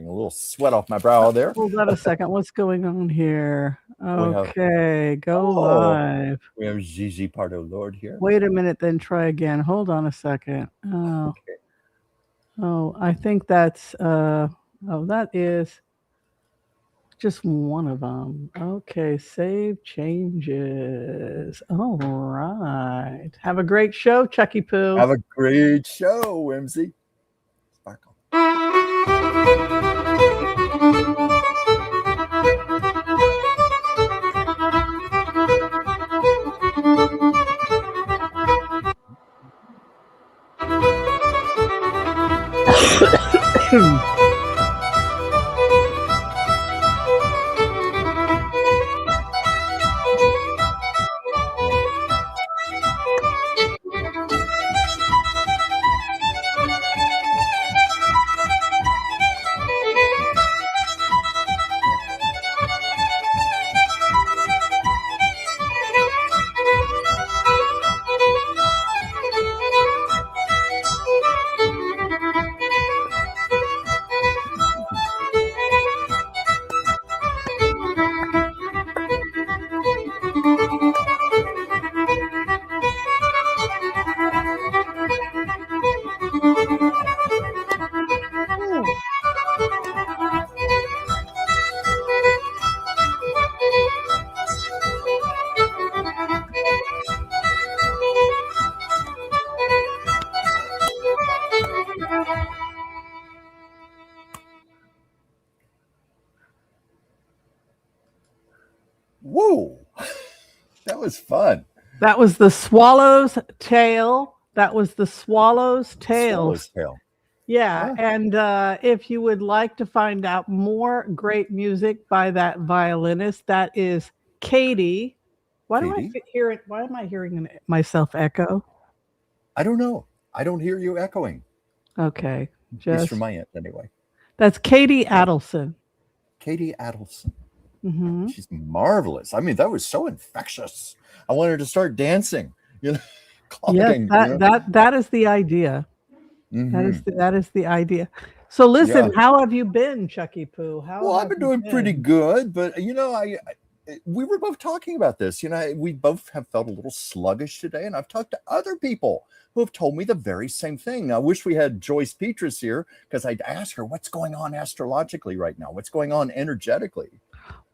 a little sweat off my brow there. Hold on a second. What's going on here? Okay, go Oh, live. we have Gigi Pardo Lord here. Wait a minute, then try again. Hold on a second. Oh, Okay. oh, I think that's that is just one of them. Okay, save changes. All right. Have a great show, Chucky Poo. Have a great show, Whimsy. Sparkle. Whoa, that was fun. That was the swallow's tail. That was the swallow's tail. Swallow's tail. Yeah, and if you would like to find out more great music by that violinist, that is Katie. Why do I hear it? Why am I hearing myself echo? I don't know. I don't hear you echoing. Okay, At least from my end, anyway. That's Katie Adelson. Katie Adelson. Mm-hmm. She's marvelous. I mean, that was so infectious. I wanted to start dancing. You know, clapping, that is the idea. Mm-hmm. That is the idea. So listen, how have you been, Chucky Poo? I've been doing pretty good, but you know, we were both talking about this. You know, we both have felt a little sluggish today, and I've talked to other people who have told me the very same thing. Now, I wish we had Joyce Petrus here because I'd ask her what's going on astrologically right now, what's going on energetically.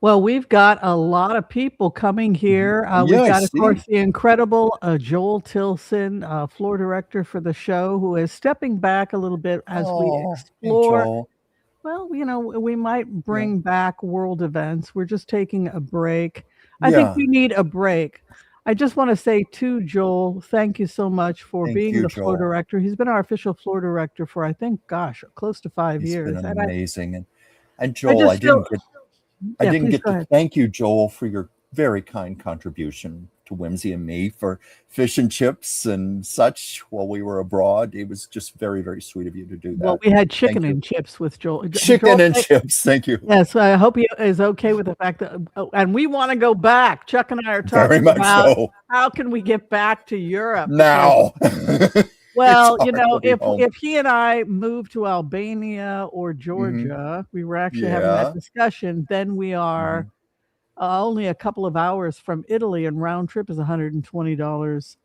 Well, we've got a lot of people coming here. We've got, of course, the incredible Joel Tilson, floor director for the show, who is stepping back a little bit as we explore. Well, you know, we might bring back world events. We're just taking a break. I think we need a break. I just want to say to Joel, thank you so much for being the floor director. He's been our official floor director for, I think, close to 5 years. He's been amazing. And Joel, I didn't get to thank you, Joel, for your very kind contribution to Whimsy and me for fish and chips and such while we were abroad. It was just very, very sweet of you to do that. Well, we had chicken and chips with Joel. Chicken and chips. Thank you. Yes, I hope he is okay with the fact that, and we want to go back. Chuck and I are talking about how can we get back to Europe now. Well, you know, if he and I move to Albania or Georgia, we were actually having that discussion, then we are only a couple of hours from Italy, and round trip is $120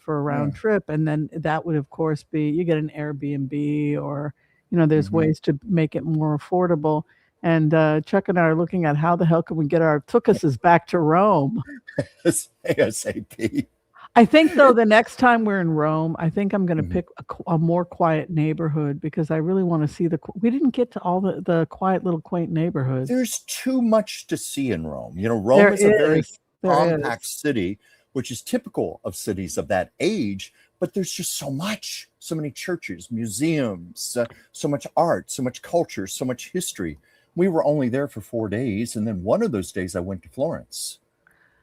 for a round trip. And then that would, of course, be you get an Airbnb or, you know, there's ways to make it more affordable. And Chuck and I are looking at how the hell can we get our tukuses back to Rome? ASAP. I think, though, the next time we're in Rome, I think I'm going to pick a more quiet neighborhood because I really want to see we didn't get to all the quiet little quaint neighborhoods. There's too much to see in Rome. You know, Rome is a very compact city, which is typical of cities of that age, but there's just so much, so many churches, museums, so much art, so much culture, so much history. We were only there for 4 days, and then one of those days I went to Florence,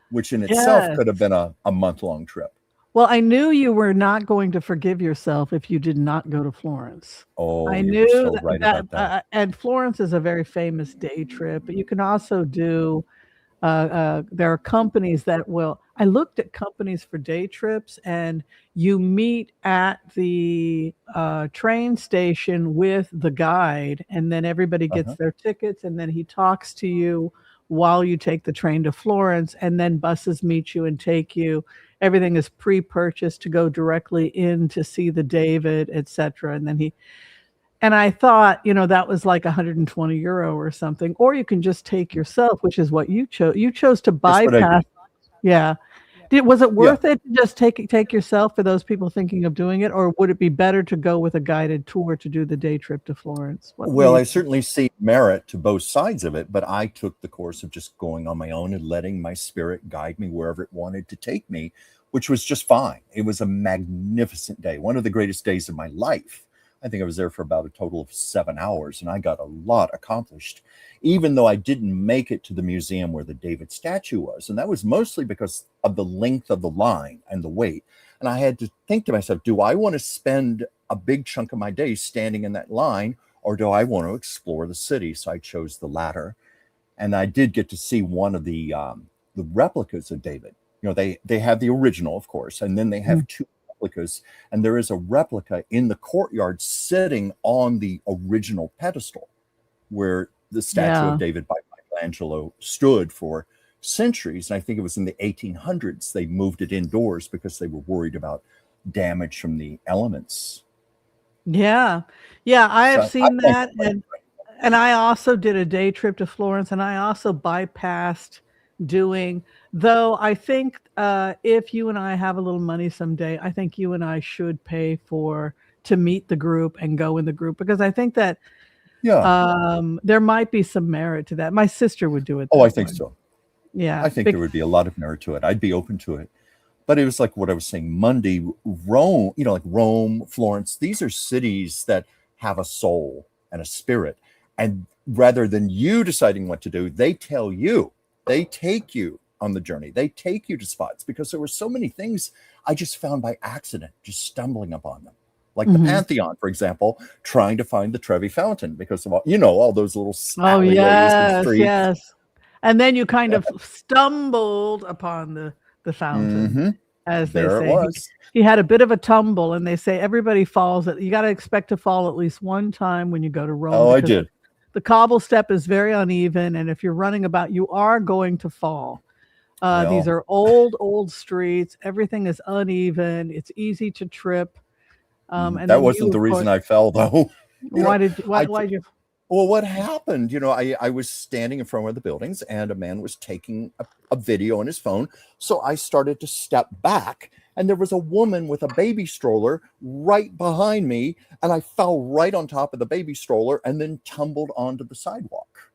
which in itself could have been a month-long trip. Well, I knew you were not going to forgive yourself if you did not go to Florence. Oh, I knew about that. And Florence is a very famous day trip, but you can also do there are companies that will. I looked at companies for day trips, and you meet at the train station with the guide, and then everybody gets their tickets, and then he talks to you while you take the train to Florence, and then buses meet you and take you. Everything is pre-purchased to go directly in to see the David, etc. And then and I thought, that was like 120 euro or something. Or you can just take yourself, which is what you chose. You chose to That's what I bypass. did. Yeah. Was it Yeah. worth it to just take yourself for those people thinking of doing it? Or would it be better to go with a guided tour to do the day trip to Florence? What do Well, you I think? certainly see merit to both sides of it, but I took the course of just going on my own and letting my spirit guide me wherever it wanted to take me, which was just fine. It was a magnificent day, one of the greatest days of my life. I think I was there for about a total of 7 hours, and I got a lot accomplished, even though I didn't make it to the museum where the David statue was. And that was mostly because of the length of the line and the wait. And I had to think to myself, do I want to spend a big chunk of my day standing in that line, or do I want to explore the city? So I chose the latter. And I did get to see one of the replicas of David. They have the original, of course, and then they have two replicas, and there is a replica in the courtyard sitting on the original pedestal where the statue Yeah. of David by Michelangelo stood for centuries. And I think it was in the 1800s they moved it indoors because they were worried about damage from the elements. Yeah. Yeah, I have So I seen can't that, complain. and I also did a day trip to Florence, and I also bypassed doing, though I think, if you and I have a little money someday, I think you and I should pay to meet the group and go in the group, because I think that, Yeah. there might be some merit to that. My sister would do it Oh, I that think way. so. Yeah, I think there would be a lot of merit to it. I'd be open to it. But it was like what I was saying, Monday, Rome, like Rome, Florence, these are cities that have a soul and a spirit. And rather than you deciding what to do, they tell you, they take you on the journey. They take you to spots, because there were so many things I just found by accident, just stumbling upon them. Like the Mhm. Pantheon, for example, trying to find the Trevi Fountain because of all those little Oh, alleyways and yes, streets. yes. And then you kind of stumbled upon the fountain, Hmm. as they There it say. was. He had a bit of a tumble, and they say everybody falls. You got to expect to fall at least one time when you go to Rome, Oh, I because did. the cobble step is very uneven, and if you're running about, you are going to fall. These Well, are old streets. Everything is uneven. It's easy to trip. And that then wasn't you, the of reason course, I fell, though. you know, I why did you? well, what happened? I was standing in front of the buildings, and a man was taking a video on his phone. So I started to step back, and there was a woman with a baby stroller right behind me, and I fell right on top of the baby stroller and then tumbled onto the sidewalk.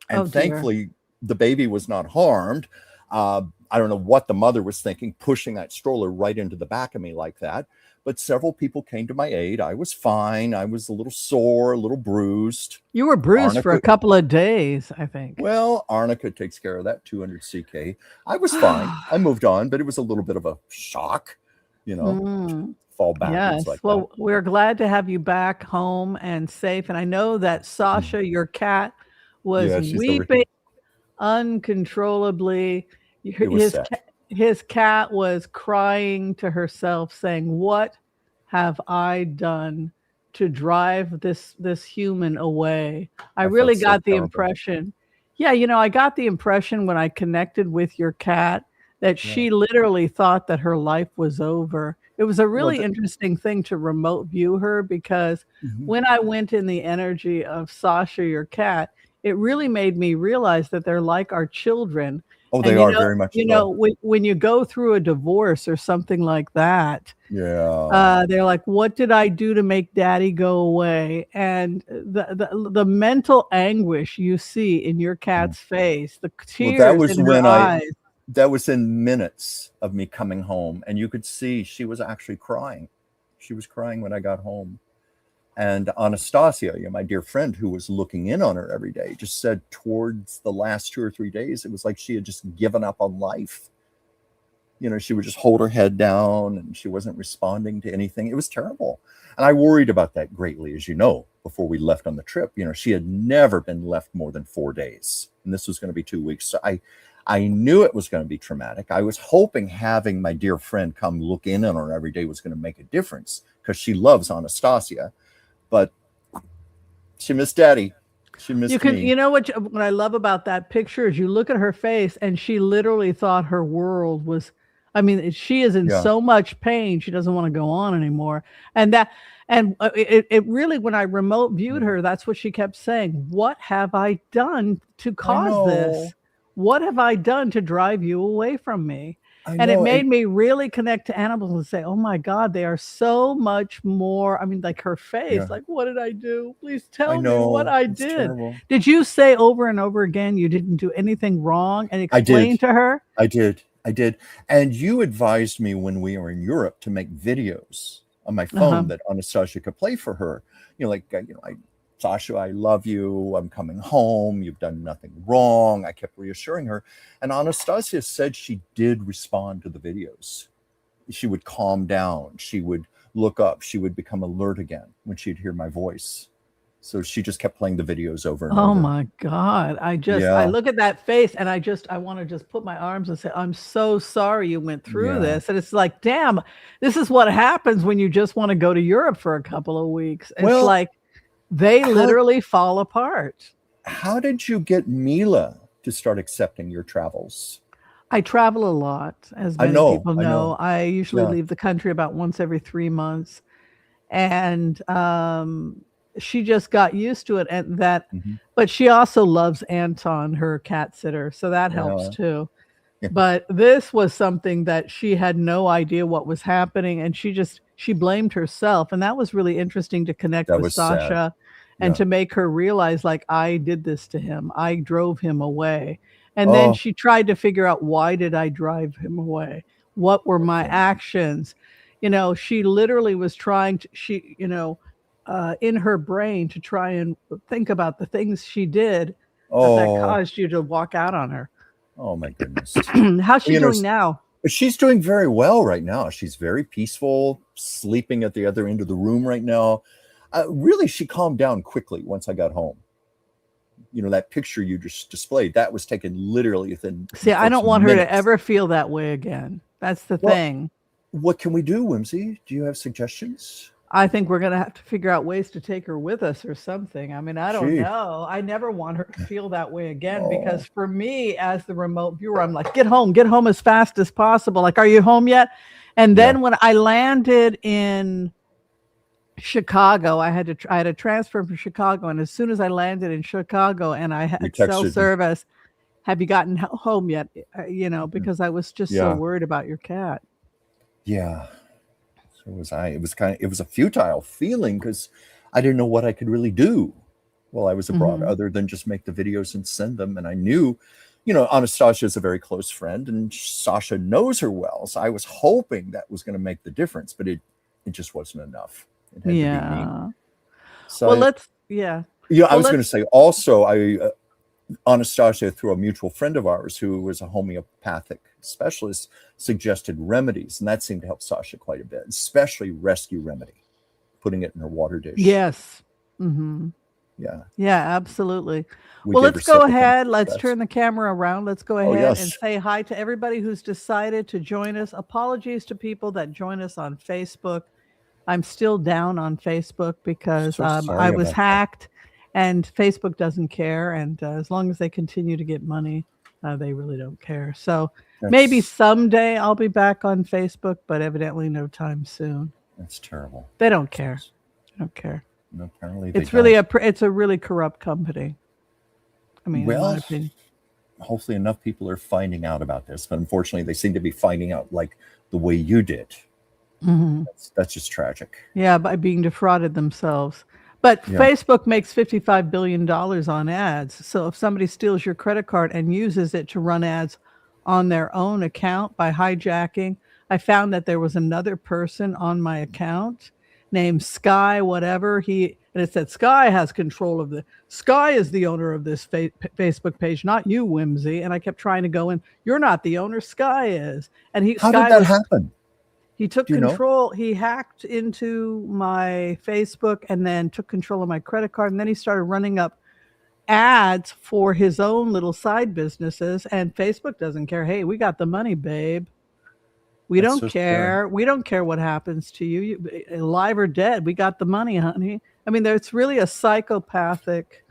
And Oh dear. thankfully, the baby was not harmed. I don't know what the mother was thinking, pushing that stroller right into the back of me like that. But several people came to my aid. I was fine. I was a little sore, a little bruised. You were bruised for a Arnica, couple of days, I think. well, Arnica takes care of that 200 CK. I was fine. I moved on, but it was a little bit of a shock, to Mm, fall backwards yes. like that. Well, we're glad to have you back home and safe. And I know that Mm. Sasha, your cat, was Yeah, she's over here. weeping uncontrollably. It was sad. His cat was crying to herself, saying, "What have I done to drive this human away?" I I really felt so got the terrible. impression. Yeah, I got the impression when I connected with your cat that Yeah. she literally thought that her life was over. It was a Well, really interesting thing to remote view her, because mhm. when I went in the energy of Sasha, your cat, it really made me realize that they're like our children. Oh, they And are very much so. when you go through a divorce or something like that, Yeah. they're like, "What did I do to make daddy go away?" And the mental anguish you see in your Mm. cat's face, the Well, that tears was in her when eyes. that was in minutes of me coming home, and you could see she was actually crying. She was crying when I got home. And Anastasia, my dear friend who was looking in on her every day, just said towards the last 2 or 3 days, it was like she had just given up on life. She would just hold her head down, and she wasn't responding to anything. It was terrible. And I worried about that greatly, as you know, before we left on the trip. She had never been left more than 4 days, and this was going to be 2 weeks. So I knew it was going to be traumatic. I was hoping having my dear friend come look in on her every day was going to make a difference because she loves Anastasia, but she missed Daddy. She missed me. You know what I love about that picture is you look at her face and she literally thought her world was, I mean, she is in so much pain. She doesn't want to go on anymore. And it really, when I remote viewed her, that's what she kept saying. What have I done to cause this? What have I done to drive you away from me? And it made me really connect to animals and say, oh my God, they are so much more. I mean, like her face, like, what did I do? Please tell me what I did. Terrible. Did you say over and over again you didn't do anything wrong and explain to her? I did. And you advised me when we were in Europe to make videos on my phone that Anastasia could play for her. Sasha, I love you. I'm coming home. You've done nothing wrong. I kept reassuring her. And Anastasia said she did respond to the videos. She would calm down. She would look up. She would become alert again when she'd hear my voice. So she just kept playing the videos over and over. Oh my God. I look at that face and I want to just put my arms and say, I'm so sorry you went through this. And it's like, damn, this is what happens when you just want to go to Europe for a couple of weeks. It's like, they literally fall apart. How did you get Mila to start accepting your travels? I travel a lot, as many people know. I usually leave the country about once every 3 months. And she just got used to it. And but she also loves Anton, her cat sitter. So that helps too. But this was something that she had no idea what was happening. And she blamed herself. And that was really interesting to connect with Sasha and to make her realize, like, I did this to him. I drove him away. And then she tried to figure out, why did I drive him away? What were my actions? She literally was trying to, in her brain to try and think about the things she did that caused you to walk out on her. Oh my goodness. How's she doing now? She's doing very well right now. She's very peaceful, sleeping at the other end of the room right now. Really, she calmed down quickly once I got home. That picture you just displayed, that was taken literally within. See, I don't want her to ever feel that way again. That's the thing. What can we do, Whimsy? Do you have suggestions? I think we're going to have to figure out ways to take her with us or something. I mean, I don't know. I never want her to feel that way again, because for me, as the remote viewer, I'm like, get home as fast as possible. Like, are you home yet? And then when I landed in Chicago, I had a transfer from Chicago. And as soon as I landed in Chicago and I had cell service, have you gotten home yet? Because I was just so worried about your cat. Yeah. So was I. It was a futile feeling because I didn't know what I could really do while I was abroad other than just make the videos and send them. And I knew, Anastasia is a very close friend and Sasha knows her well. So I was hoping that was going to make the difference, but it just wasn't enough. It had to be me. So well, I was going to say also, Anastasia, through a mutual friend of ours who was a homeopathic specialist, suggested remedies, and that seemed to help Sasha quite a bit, especially rescue remedy, putting it in her water dish. Yes. Yeah, absolutely. Well, let's go ahead. Let's turn the camera around. Let's go ahead and say hi to everybody who's decided to join us. Apologies to people that join us on Facebook. I'm still down on Facebook because I was hacked. And Facebook doesn't care. And as long as they continue to get money, they really don't care. So maybe someday I'll be back on Facebook, but evidently no time soon. That's terrible. They don't care. They don't care. No, apparently it's a really corrupt company. I mean, in my opinion. Hopefully enough people are finding out about this, but unfortunately they seem to be finding out like the way you did. That's just tragic. Yeah, by being defrauded themselves. But Facebook makes $55 billion on ads. So if somebody steals your credit card and uses it to run ads on their own account by hijacking, I found that there was another person on my account named Sky, whatever. And it said, Sky has control of Sky is the owner of this Facebook page, not you, Whimsy. And I kept trying to go in. You're not the owner, Sky is. And How did that happen? He took control. He hacked into my Facebook and then took control of my credit card. And then he started running up ads for his own little side businesses, and Facebook doesn't care. Hey, we got the money, babe. We don't care. We don't care what happens to you, alive or dead. We got the money, honey. I mean, it's really a psychopathic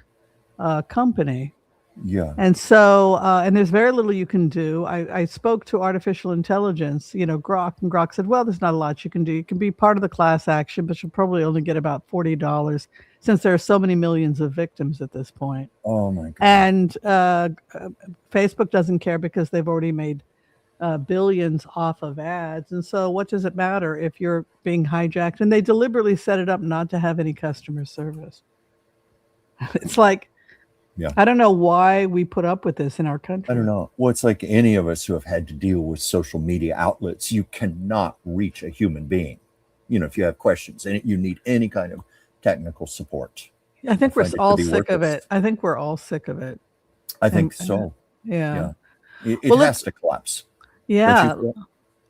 company. Yeah. And so, and there's very little you can do. I spoke to artificial intelligence, Grok, and Grok said, well, there's not a lot you can do. You can be part of the class action, but you'll probably only get about $40 since there are so many millions of victims at this point. Oh, my God. And Facebook doesn't care because they've already made billions off of ads. And so what does it matter if you're being hijacked? And they deliberately set it up not to have any customer service. It's like, yeah, I don't know why we put up with this in our country. I don't know. Well, it's like any of us who have had to deal with social media outlets. You cannot reach a human being, if you have questions and you need any kind of technical support. I think we're all sick of it. I think we're all sick of it. I think so. Yeah. It has to collapse. Yeah.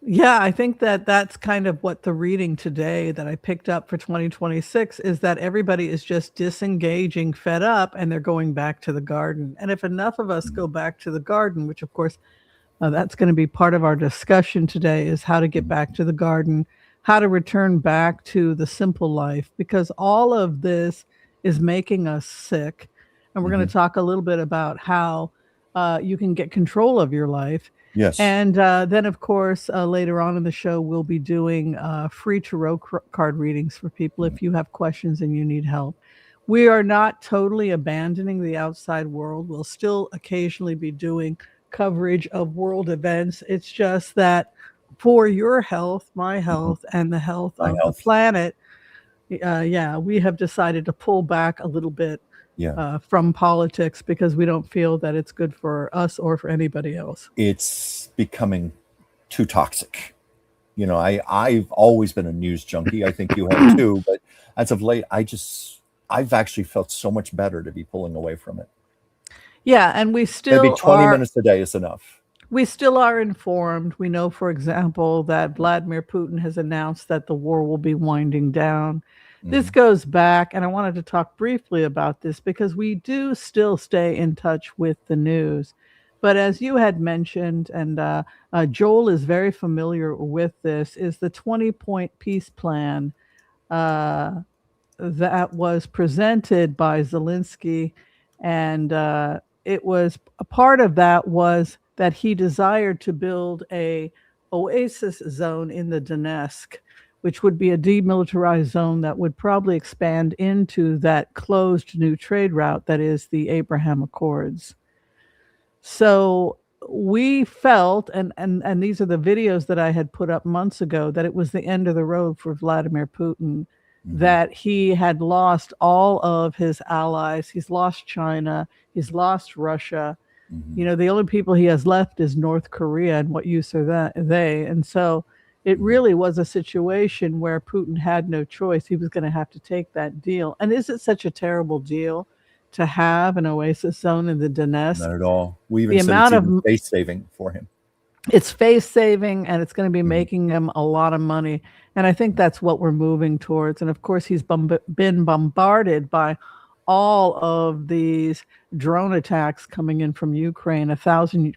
Yeah, I think that's kind of what the reading today that I picked up for 2026 is, that everybody is just disengaging, fed up, and they're going back to the garden. And if enough of us go back to the garden, which of course that's going to be part of our discussion today, is how to get back to the garden, how to return back to the simple life, because all of this is making us sick. And we're going to talk a little bit about how you can get control of your life. Yes. And then, of course, later on in the show, we'll be doing free tarot card readings for people if you have questions and you need help. We are not totally abandoning the outside world. We'll still occasionally be doing coverage of world events. It's just that for your health, my health, and the health of the planet, we have decided to pull back a little bit from politics, because we don't feel that it's good for us or for anybody else. It's becoming too toxic. I've always been a news junkie. I think you have too, but as of late, I've actually felt so much better to be pulling away from it. Yeah, and we still maybe 20 minutes a day is enough. We still are informed. We know, for example, that Vladimir Putin has announced that the war will be winding down. This goes back, and I wanted to talk briefly about this because we do still stay in touch with the news. But as you had mentioned, and Joel is very familiar with this, is the 20-point peace plan that was presented by Zelensky. And it was a part of that was that he desired to build a oasis zone in the Donetsk, which would be a demilitarized zone that would probably expand into that closed new trade route that is the Abraham Accords. So we felt, and these are the videos that I had put up months ago, that it was the end of the road for Vladimir Putin, that he had lost all of his allies. He's lost China. He's lost Russia. The only people he has left is North Korea, and what use are they? And so it really was a situation where Putin had no choice. He was going to have to take that deal. And is it such a terrible deal to have an oasis zone in the Donetsk? Not at all. We even said it's even face saving for him. It's face saving, and it's going to be making him a lot of money. And I think that's what we're moving towards. And of course, he's been bombarded by all of these drone attacks coming in from Ukraine, 1,000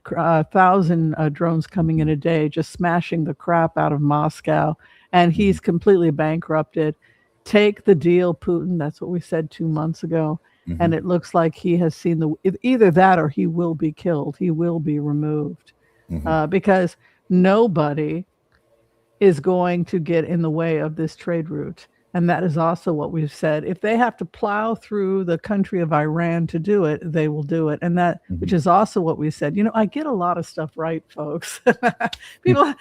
drones coming in a day, just smashing the crap out of Moscow. And he's completely bankrupted. Take the deal, Putin. That's what we said 2 months ago. And it looks like he has seen either that or he will be killed. He will be removed because nobody is going to get in the way of this trade route. And that is also what we've said. If they have to plow through the country of Iran to do it, they will do it. And that, which is also what we said. I get a lot of stuff right, folks. People,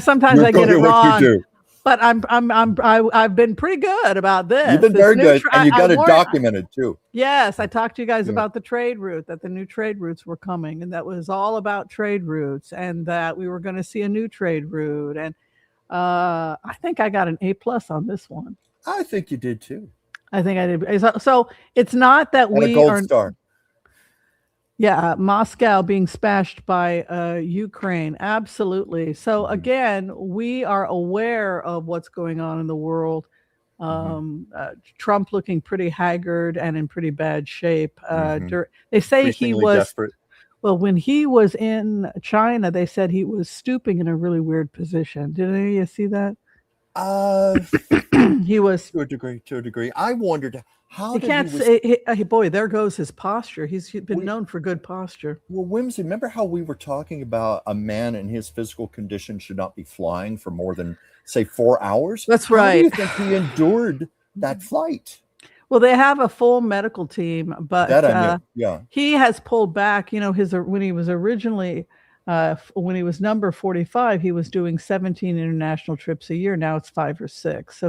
sometimes I get it wrong. But I've been pretty good about this. You've been very good, and you got it documented too. Yes, I talked to you guys about the trade route, that the new trade routes were coming, and that was all about trade routes, and that we were going to see a new trade route. And I think I got an A+ on this one. I think you did too. I think I did. So it's not that we a gold star. Yeah, Moscow being smashed by Ukraine. Absolutely. So again, we are aware of what's going on in the world. Trump looking pretty haggard and in pretty bad shape. Mm-hmm. They say he Increasingly was desperate. well, when he was in China, they said he was stooping in a really weird position. Did any of you see that? He was. To a degree. To a degree. I wondered how He did he can't was. say. Boy, there goes his posture. He's been known for good posture. Well, Whimsy, remember how we were talking about a man in his physical condition should not be flying for more than, say, 4 hours? That's How right. do you think he endured that flight? Well, they have a full medical team, but That I knew. Yeah. he has pulled back. You know, when he was originally, when he was number 45, he was doing 17 international trips a year. Now it's 5 or 6.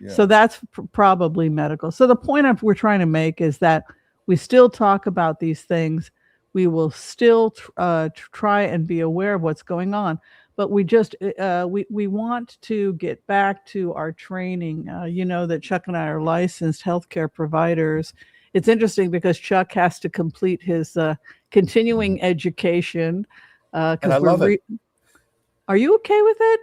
So that's probably medical. So the point we're trying to make is that we still talk about these things. We will still try and be aware of what's going on. But we just we want to get back to our training. You know that Chuck and I are licensed healthcare providers. It's interesting because Chuck has to complete his continuing education. And I love it. Are you okay with it?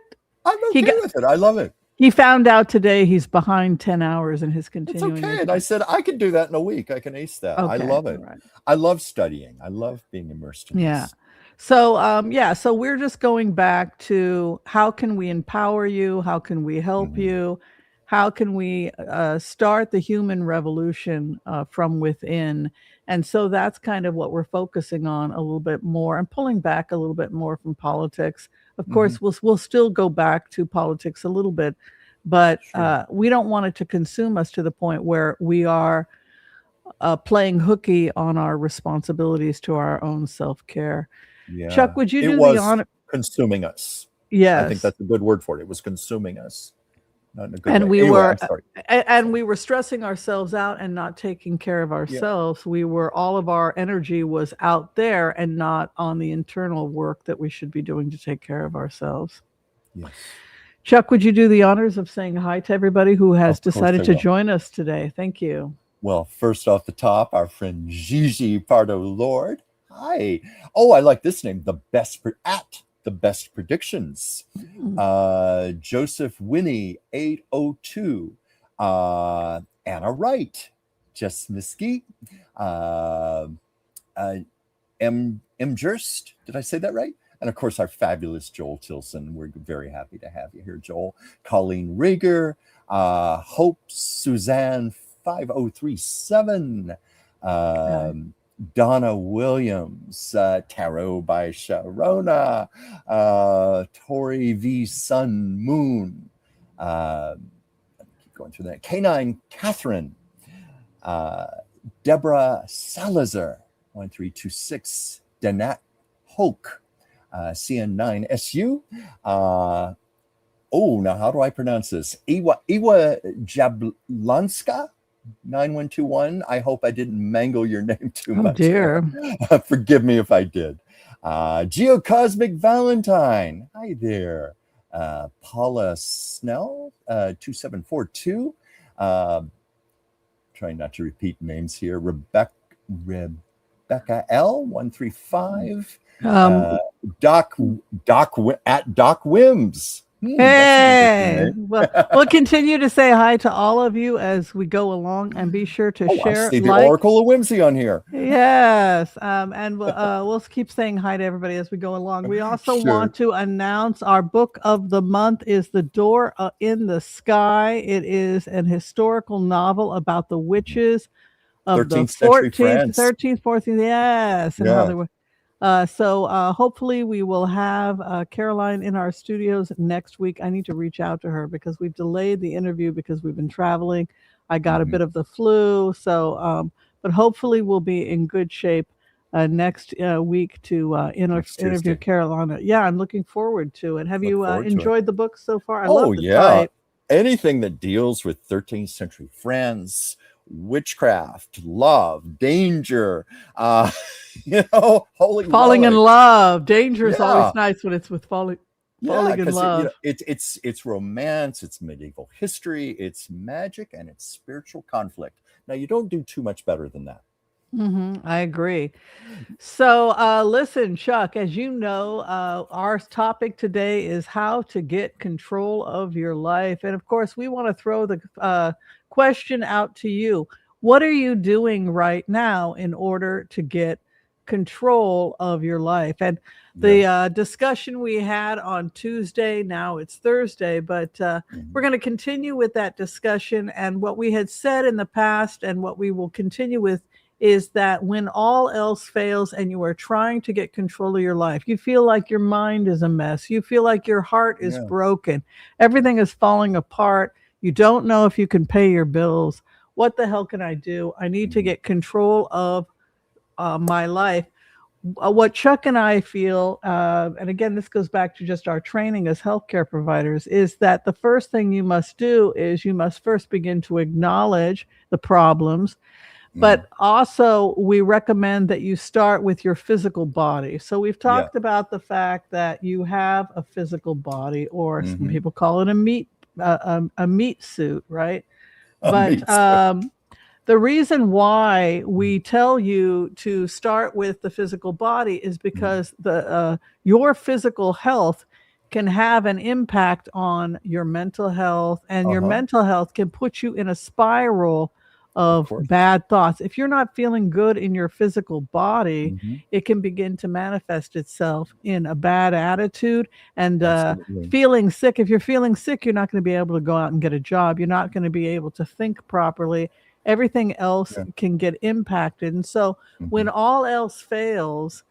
I'm okay with it. I love it. He found out today he's behind 10 hours in his continuing. It's okay. And I said, I can do that in a week. I can ace that. Okay. I love it. Right. I love studying. I love being immersed in this. So, so we're just going back to how can we empower you? How can we help you? How can we start the human revolution from within? And so that's kind of what we're focusing on a little bit more and pulling back a little bit more from politics. Of course, we'll still go back to politics a little bit, but we don't want it to consume us to the point where we are playing hooky on our responsibilities to our own self-care. Yeah. Chuck, would you do the honor? Consuming us. Yes. I think that's a good word for it. It was consuming us. Not in a good and way. We were stressing ourselves out and not taking care of ourselves. Yeah. All of our energy was out there and not on the internal work that we should be doing to take care of ourselves. Yes. Chuck, would you do the honors of saying hi to everybody who has decided to join us today? Thank you. Well, first off the top, our friend Gigi Pardo Lord. Hi. Oh, I like this name. The best predictions. Joseph Winnie 802. Anna Wright. Jess Miskey. M. Jerst. Did I say that right? And of course, our fabulous Joel Tilson. We're very happy to have you here, Joel. Colleen Rager. Hope Suzanne 5037. Donna Williams, Tarot by Sharona, Tori V. Sun Moon, keep going through that. K9 Catherine, Deborah Salazar, 1326, Danette Hoke, CN9SU. Now how do I pronounce this? Iwa Jablonska. 9121. I hope I didn't mangle your name too much. Oh dear. Forgive me if I did. Geocosmic Valentine. Hi there. Paula Snell, 2742. Trying not to repeat names here. Rebecca L, 135. Doc Wims. Hey, well, we'll continue to say hi to all of you as we go along, and be sure to share. I see the Oracle of Whimsy on here. Yes, and we'll keep saying hi to everybody as we go along. We also want to announce our book of the month is The Door in the Sky. It is an historical novel about the witches of the 13th, 14th. Yes, and how they were. So hopefully we will have Caroline in our studios next week. I need to reach out to her because we've delayed the interview because we've been traveling. I got a bit of the flu. So, but hopefully we'll be in good shape next week to interview Caroline. Yeah, I'm looking forward to it. Have you enjoyed the book so far? I love the type. Anything that deals with 13th century France, witchcraft, love, danger, falling in love. Danger is always nice when it's with falling in love. It's romance, it's medieval history, it's magic, and it's spiritual conflict. Now you don't do too much better than that. I agree. So, listen, Chuck, as you know, our topic today is how to get control of your life. And of course, we want to throw the question out to you. What are you doing right now in order to get control of your life? And Yeah. the discussion we had on Tuesday, now it's Thursday, but we're going to continue with that discussion. And what we had said in the past and what we will continue with is that when all else fails and you are trying to get control of your life, you feel like your mind is a mess, you feel like your heart is broken, everything is falling apart, you don't know if you can pay your bills. What the hell can I do? I need to get control of my life. What Chuck and I feel, and again, this goes back to just our training as healthcare providers, is that the first thing you must do is you must first begin to acknowledge the problems. But also, we recommend that you start with your physical body. So we've talked about the fact that you have a physical body, or some people call it a meat suit, right? But the reason why we tell you to start with the physical body is because your physical health can have an impact on your mental health, and your mental health can put you in a spiral of bad thoughts. If you're not feeling good in your physical body, it can begin to manifest itself in a bad attitude and feeling sick. If you're feeling sick, you're not going to be able to go out and get a job. You're not going to be able to think properly. Everything else can get impacted. And so when all else fails,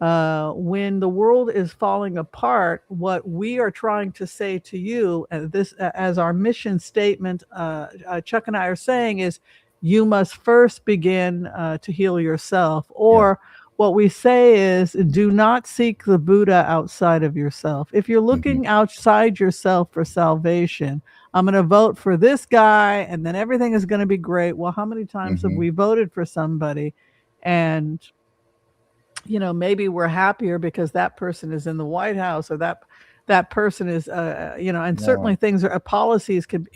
when the world is falling apart, what we are trying to say to you, and this as our mission statement, Chuck and I are saying, is you must first begin to heal yourself. Or what we say is, do not seek the Buddha outside of yourself. If you're looking outside yourself for salvation, I'm going to vote for this guy and then everything is going to be great. Well, how many times have we voted for somebody and maybe we're happier because that person is in the White House, or that person is, and certainly things policies can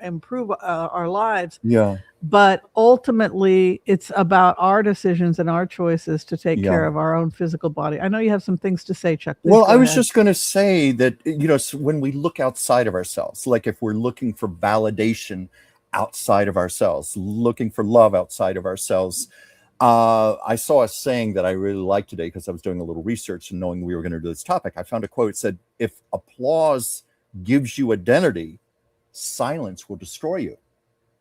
improve our lives. But ultimately, it's about our decisions and our choices to take care of our own physical body. I know you have some things to say, Chuck. Please I was just going to say that, so when we look outside of ourselves, like if we're looking for validation outside of ourselves, looking for love outside of ourselves, I saw a saying that I really liked today because I was doing a little research and knowing we were going to do this topic. I found a quote that said, if applause gives you identity, silence will destroy you.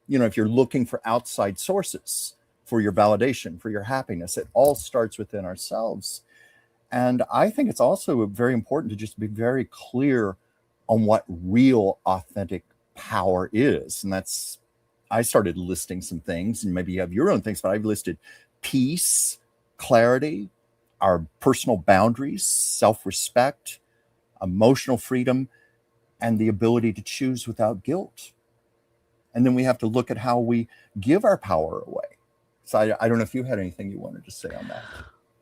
If you're looking for outside sources for your validation, for your happiness, it all starts within ourselves. And I think it's also very important to just be very clear on what real, authentic power is. And I started listing some things, and maybe you have your own things, but I've listed peace, clarity, our personal boundaries, self-respect, emotional freedom, and the ability to choose without guilt. And then we have to look at how we give our power away. So I don't know if you had anything you wanted to say on that.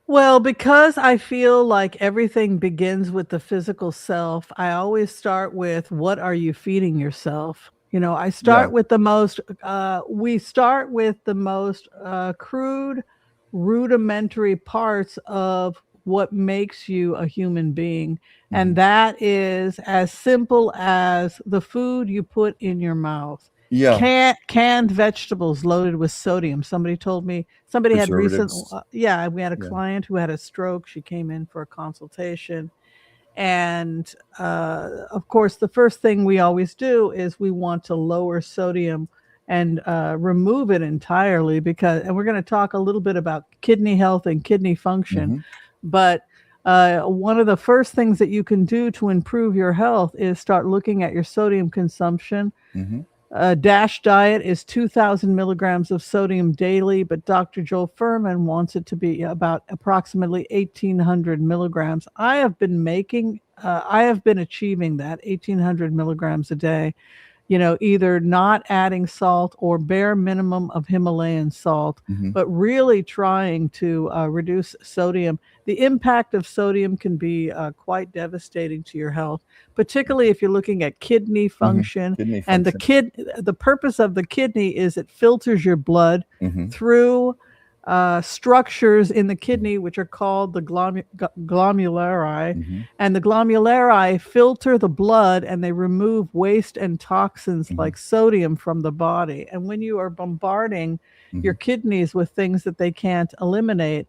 Well, because I feel like everything begins with the physical self, I always start with, what are you feeding yourself? I start with the most, we start with the most crude, rudimentary parts of what makes you a human being. And that is as simple as the food you put in your mouth. Canned vegetables loaded with sodium. Somebody told me, somebody had recently, we had a client who had a stroke. She came in for a consultation. And of course, the first thing we always do is we want to lower sodium and remove it entirely, and we're going to talk a little bit about kidney health and kidney function. But one of the first things that you can do to improve your health is start looking at your sodium consumption. DASH diet is 2,000 milligrams of sodium daily, but Dr. Joel Fuhrman wants it to be about approximately 1,800 milligrams. I have been achieving that 1,800 milligrams a day, either not adding salt or bare minimum of Himalayan salt, but really trying to reduce sodium. The impact of sodium can be quite devastating to your health, particularly if you're looking at kidney function. And the purpose of the kidney is it filters your blood through structures in the kidney, which are called the glomulari. Mm-hmm. And the glomulari filter the blood and they remove waste and toxins Mm-hmm. like sodium from the body. And when you are bombarding your kidneys with things that they can't eliminate,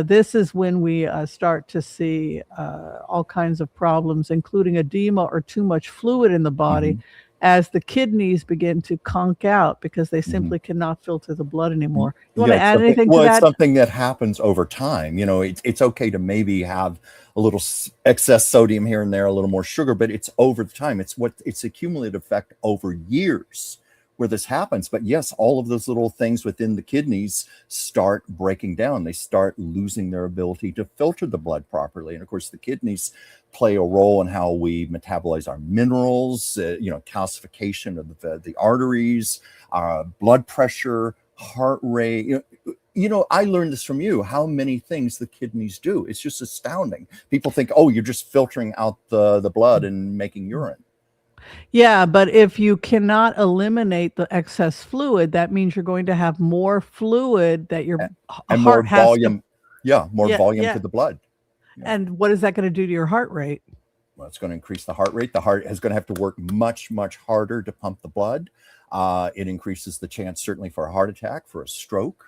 this is when we start to see all kinds of problems, including edema or too much fluid in the body, as the kidneys begin to conk out because they simply cannot filter the blood anymore. You want to add anything to that? Well, it's something that happens over time. You know, it's okay to maybe have a little excess sodium here and there, a little more sugar, but it's over the time. It's a cumulative effect over years where this happens. But yes, all of those little things within the kidneys start breaking down. They start losing their ability to filter the blood properly. And of course, the kidneys play a role in how we metabolize our minerals, calcification of the arteries, blood pressure, heart rate. I learned this from you, how many things the kidneys do. It's just astounding. People think, oh, you're just filtering out the blood and making urine. Yeah, but if you cannot eliminate the excess fluid, that means you're going to have more fluid that your and heart more volume. More volume to the blood. Yeah. And what is that going to do to your heart rate? Well, it's going to increase the heart rate. The heart is going to have to work much, much harder to pump the blood. It increases the chance, certainly, for a heart attack, for a stroke.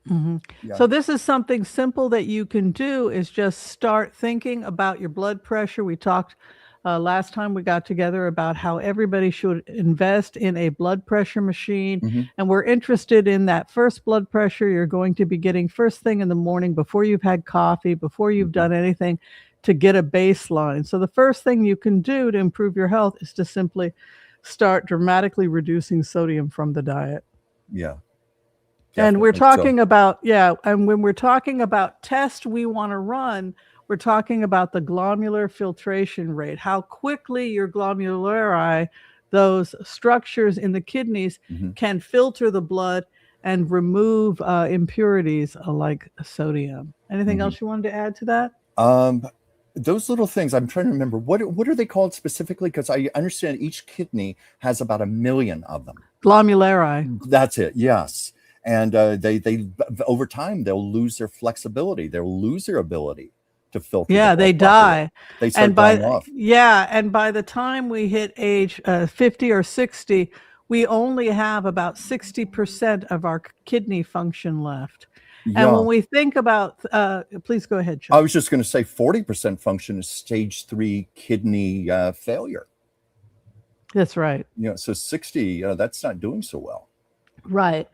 Yeah. So this is something simple that you can do, is just start thinking about your blood pressure. We talked last time we got together about how everybody should invest in a blood pressure machine. And we're interested in that first blood pressure you're going to be getting first thing in the morning, before you've had coffee, before you've done anything, to get a baseline. So the first thing you can do to improve your health is to simply start dramatically reducing sodium from the diet. Yeah. And we're talking about, and when we're talking about tests we want to run, we're talking about the glomerular filtration rate, how quickly your glomulari, those structures in the kidneys, can filter the blood and remove impurities like sodium. Anything else you wanted to add to that? Those little things, I'm trying to remember, what are they called specifically? Because I understand each kidney has about 1 million of them. Glomulari. That's it, yes. And they over time, they'll lose their flexibility. They'll lose their ability to filter. Yeah, they die. They start dying off. Yeah, and by the time we hit age 50 or 60, we only have about 60% of our kidney function left. Yeah. And when we think about, please go ahead, Chuck. I was just going to say 40% function is stage 3 kidney failure. That's right. So 60, that's not doing so well. Right.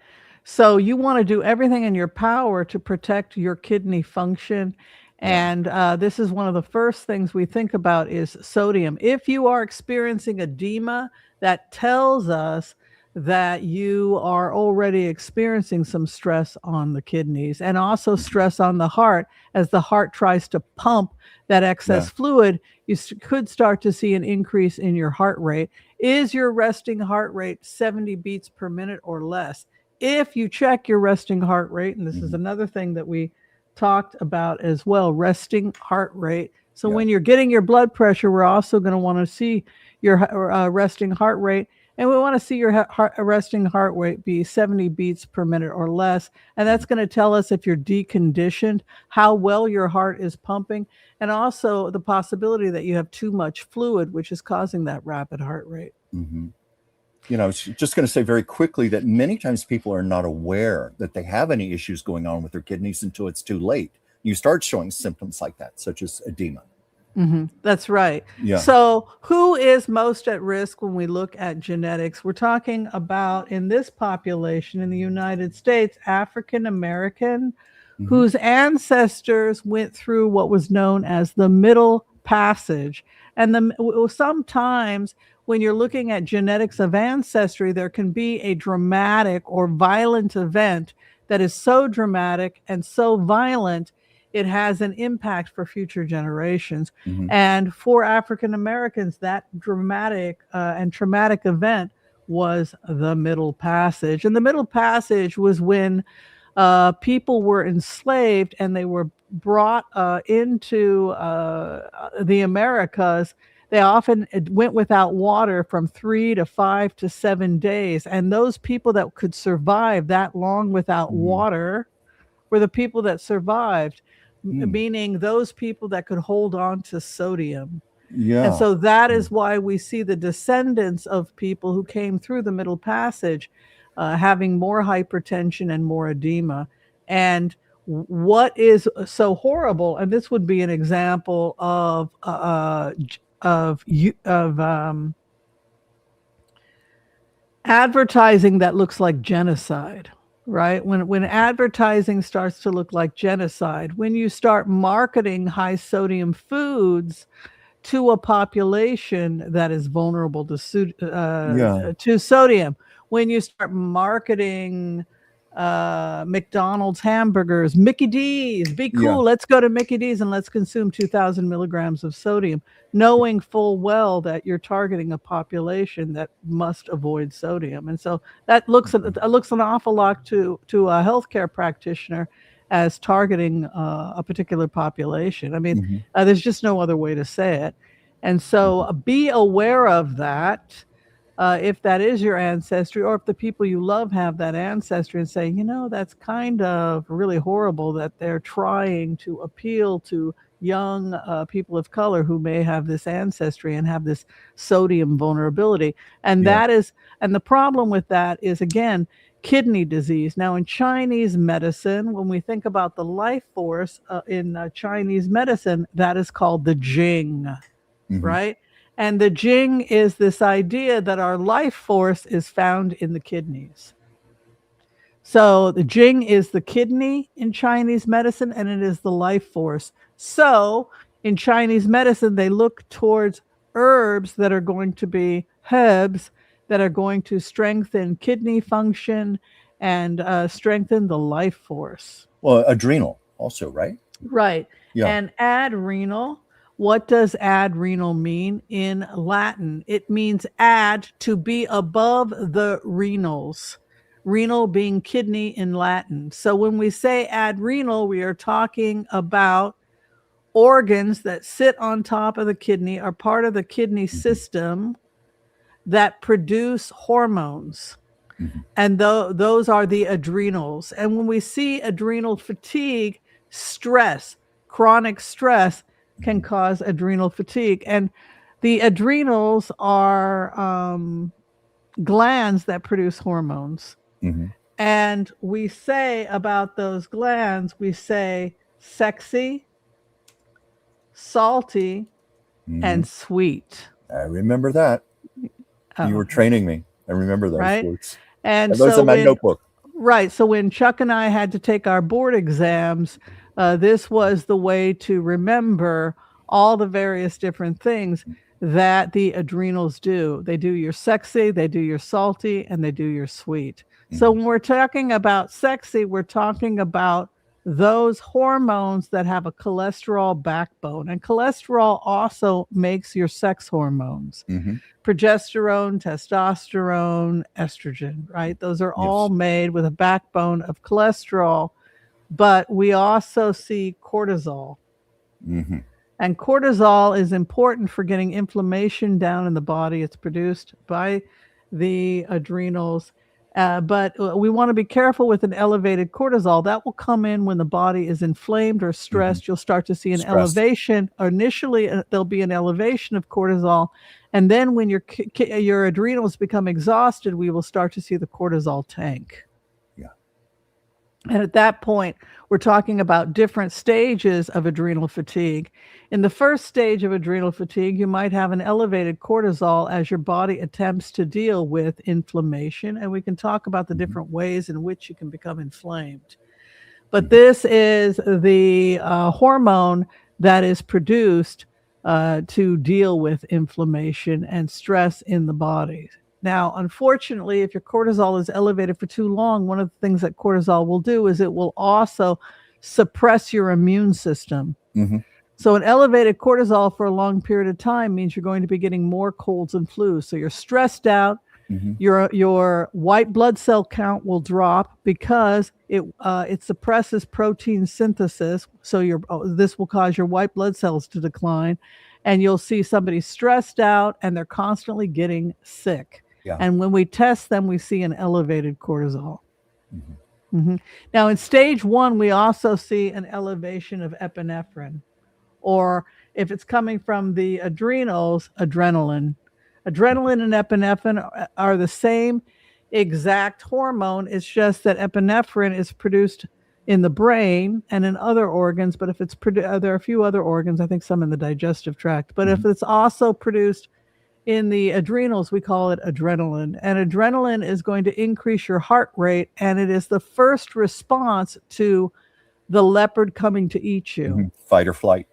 So you want to do everything in your power to protect your kidney function. And this is one of the first things we think about is sodium. If you are experiencing edema, that tells us that you are already experiencing some stress on the kidneys, and also stress on the heart. As the heart tries to pump that excess fluid, you could start to see an increase in your heart rate. Is your resting heart rate 70 beats per minute or less? If you check your resting heart rate, and this is another thing that we talked about as well, resting heart rate. So when you're getting your blood pressure, we're also going to want to see your resting heart rate. And we want to see your resting heart rate be 70 beats per minute or less. And that's going to tell us if you're deconditioned, how well your heart is pumping, and also the possibility that you have too much fluid, which is causing that rapid heart rate. I was just going to say very quickly that many times people are not aware that they have any issues going on with their kidneys until it's too late. You start showing symptoms like that, such as edema. That's right. Yeah. So who is most at risk when we look at genetics? We're talking about, in this population in the United States, African American, whose ancestors went through what was known as the Middle Passage. And sometimes when you're looking at genetics of ancestry, there can be a dramatic or violent event that is so dramatic and so violent, it has an impact for future generations. And for African Americans, that dramatic and traumatic event was the Middle Passage. And the Middle Passage was when people were enslaved and they were brought into the Americas. They often went without water from 3 to 5 to 7 days. And those people that could survive that long without water were the people that survived, meaning those people that could hold on to sodium. Yeah. And so that is why we see the descendants of people who came through the Middle Passage having more hypertension and more edema. And what is so horrible, and this would be an example of advertising that looks like genocide, right? When advertising starts to look like genocide, when you start marketing high sodium foods to a population that is vulnerable to sodium, when you start marketing McDonald's hamburgers, Mickey D's, be cool, let's go to Mickey D's and let's consume 2,000 milligrams of sodium, knowing full well that you're targeting a population that must avoid sodium. And so that looks an awful lot to a healthcare practitioner as targeting a particular population. I mean, there's just no other way to say it. And so be aware of that. If that is your ancestry, or if the people you love have that ancestry, and say, you know, that's kind of really horrible that they're trying to appeal to young people of color who may have this ancestry and have this sodium vulnerability. And and the problem with that is, again, kidney disease. Now, in Chinese medicine, when we think about the life force in Chinese medicine, that is called the Jing, right? And the Jing is this idea that our life force is found in the kidneys. So the Jing is the kidney in Chinese medicine, and it is the life force. So in Chinese medicine, they look towards herbs that are going to be herbs that are going to strengthen kidney function and strengthen the life force. Well, adrenal also, right? Right. Yeah. And adrenal. What does adrenal mean in Latin? It means ad, to be above the renals. Renal being kidney in Latin. So when we say adrenal, we are talking about organs that sit on top of the kidney, are part of the kidney system that produce hormones. And those are the adrenals. And when we see adrenal fatigue, stress, chronic stress can cause adrenal fatigue. And the adrenals are glands that produce hormones. And we say about those glands, we say sexy, salty, and sweet. I remember that. You were training me. I remember those words. And those so in my notebook. Right. So when Chuck and I had to take our board exams, this was the way to remember all the various different things that the adrenals do. They do your sexy, they do your salty, and they do your sweet. So when we're talking about sexy, we're talking about those hormones that have a cholesterol backbone. And cholesterol also makes your sex hormones. Progesterone, testosterone, estrogen, right? Those are all made with a backbone of cholesterol. But we also see cortisol. And cortisol is important for getting inflammation down in the body. It's produced by the adrenals. But we want to be careful with an elevated cortisol. That will come in when the body is inflamed or stressed. You'll start to see an elevation. Initially, there'll be an elevation of cortisol. And then when your adrenals become exhausted, we will start to see the cortisol tank. And at that point, we're talking about different stages of adrenal fatigue. In the first stage of adrenal fatigue, you might have an elevated cortisol as your body attempts to deal with inflammation. And we can talk about the different ways in which you can become inflamed. But this is the hormone that is produced to deal with inflammation and stress in the body. Now, unfortunately, if your cortisol is elevated for too long, one of the things that cortisol will do is it will also suppress your immune system. So an elevated cortisol for a long period of time means you're going to be getting more colds and flus. So you're stressed out. Your white blood cell count will drop because it suppresses protein synthesis. So this will cause your white blood cells to decline. And you'll see somebody stressed out and they're constantly getting sick. And when we test them, we see an elevated cortisol. Now, in stage 1, we also see an elevation of epinephrine, or if it's coming from the adrenals, adrenaline. Adrenaline and epinephrine are the same exact hormone. It's just that epinephrine is produced in the brain and in other organs. But if it's there are a few other organs, I think some in the digestive tract. But if it's also produced in the adrenals, we call it adrenaline. And adrenaline is going to increase your heart rate, and it is the first response to the leopard coming to eat you. Fight or flight.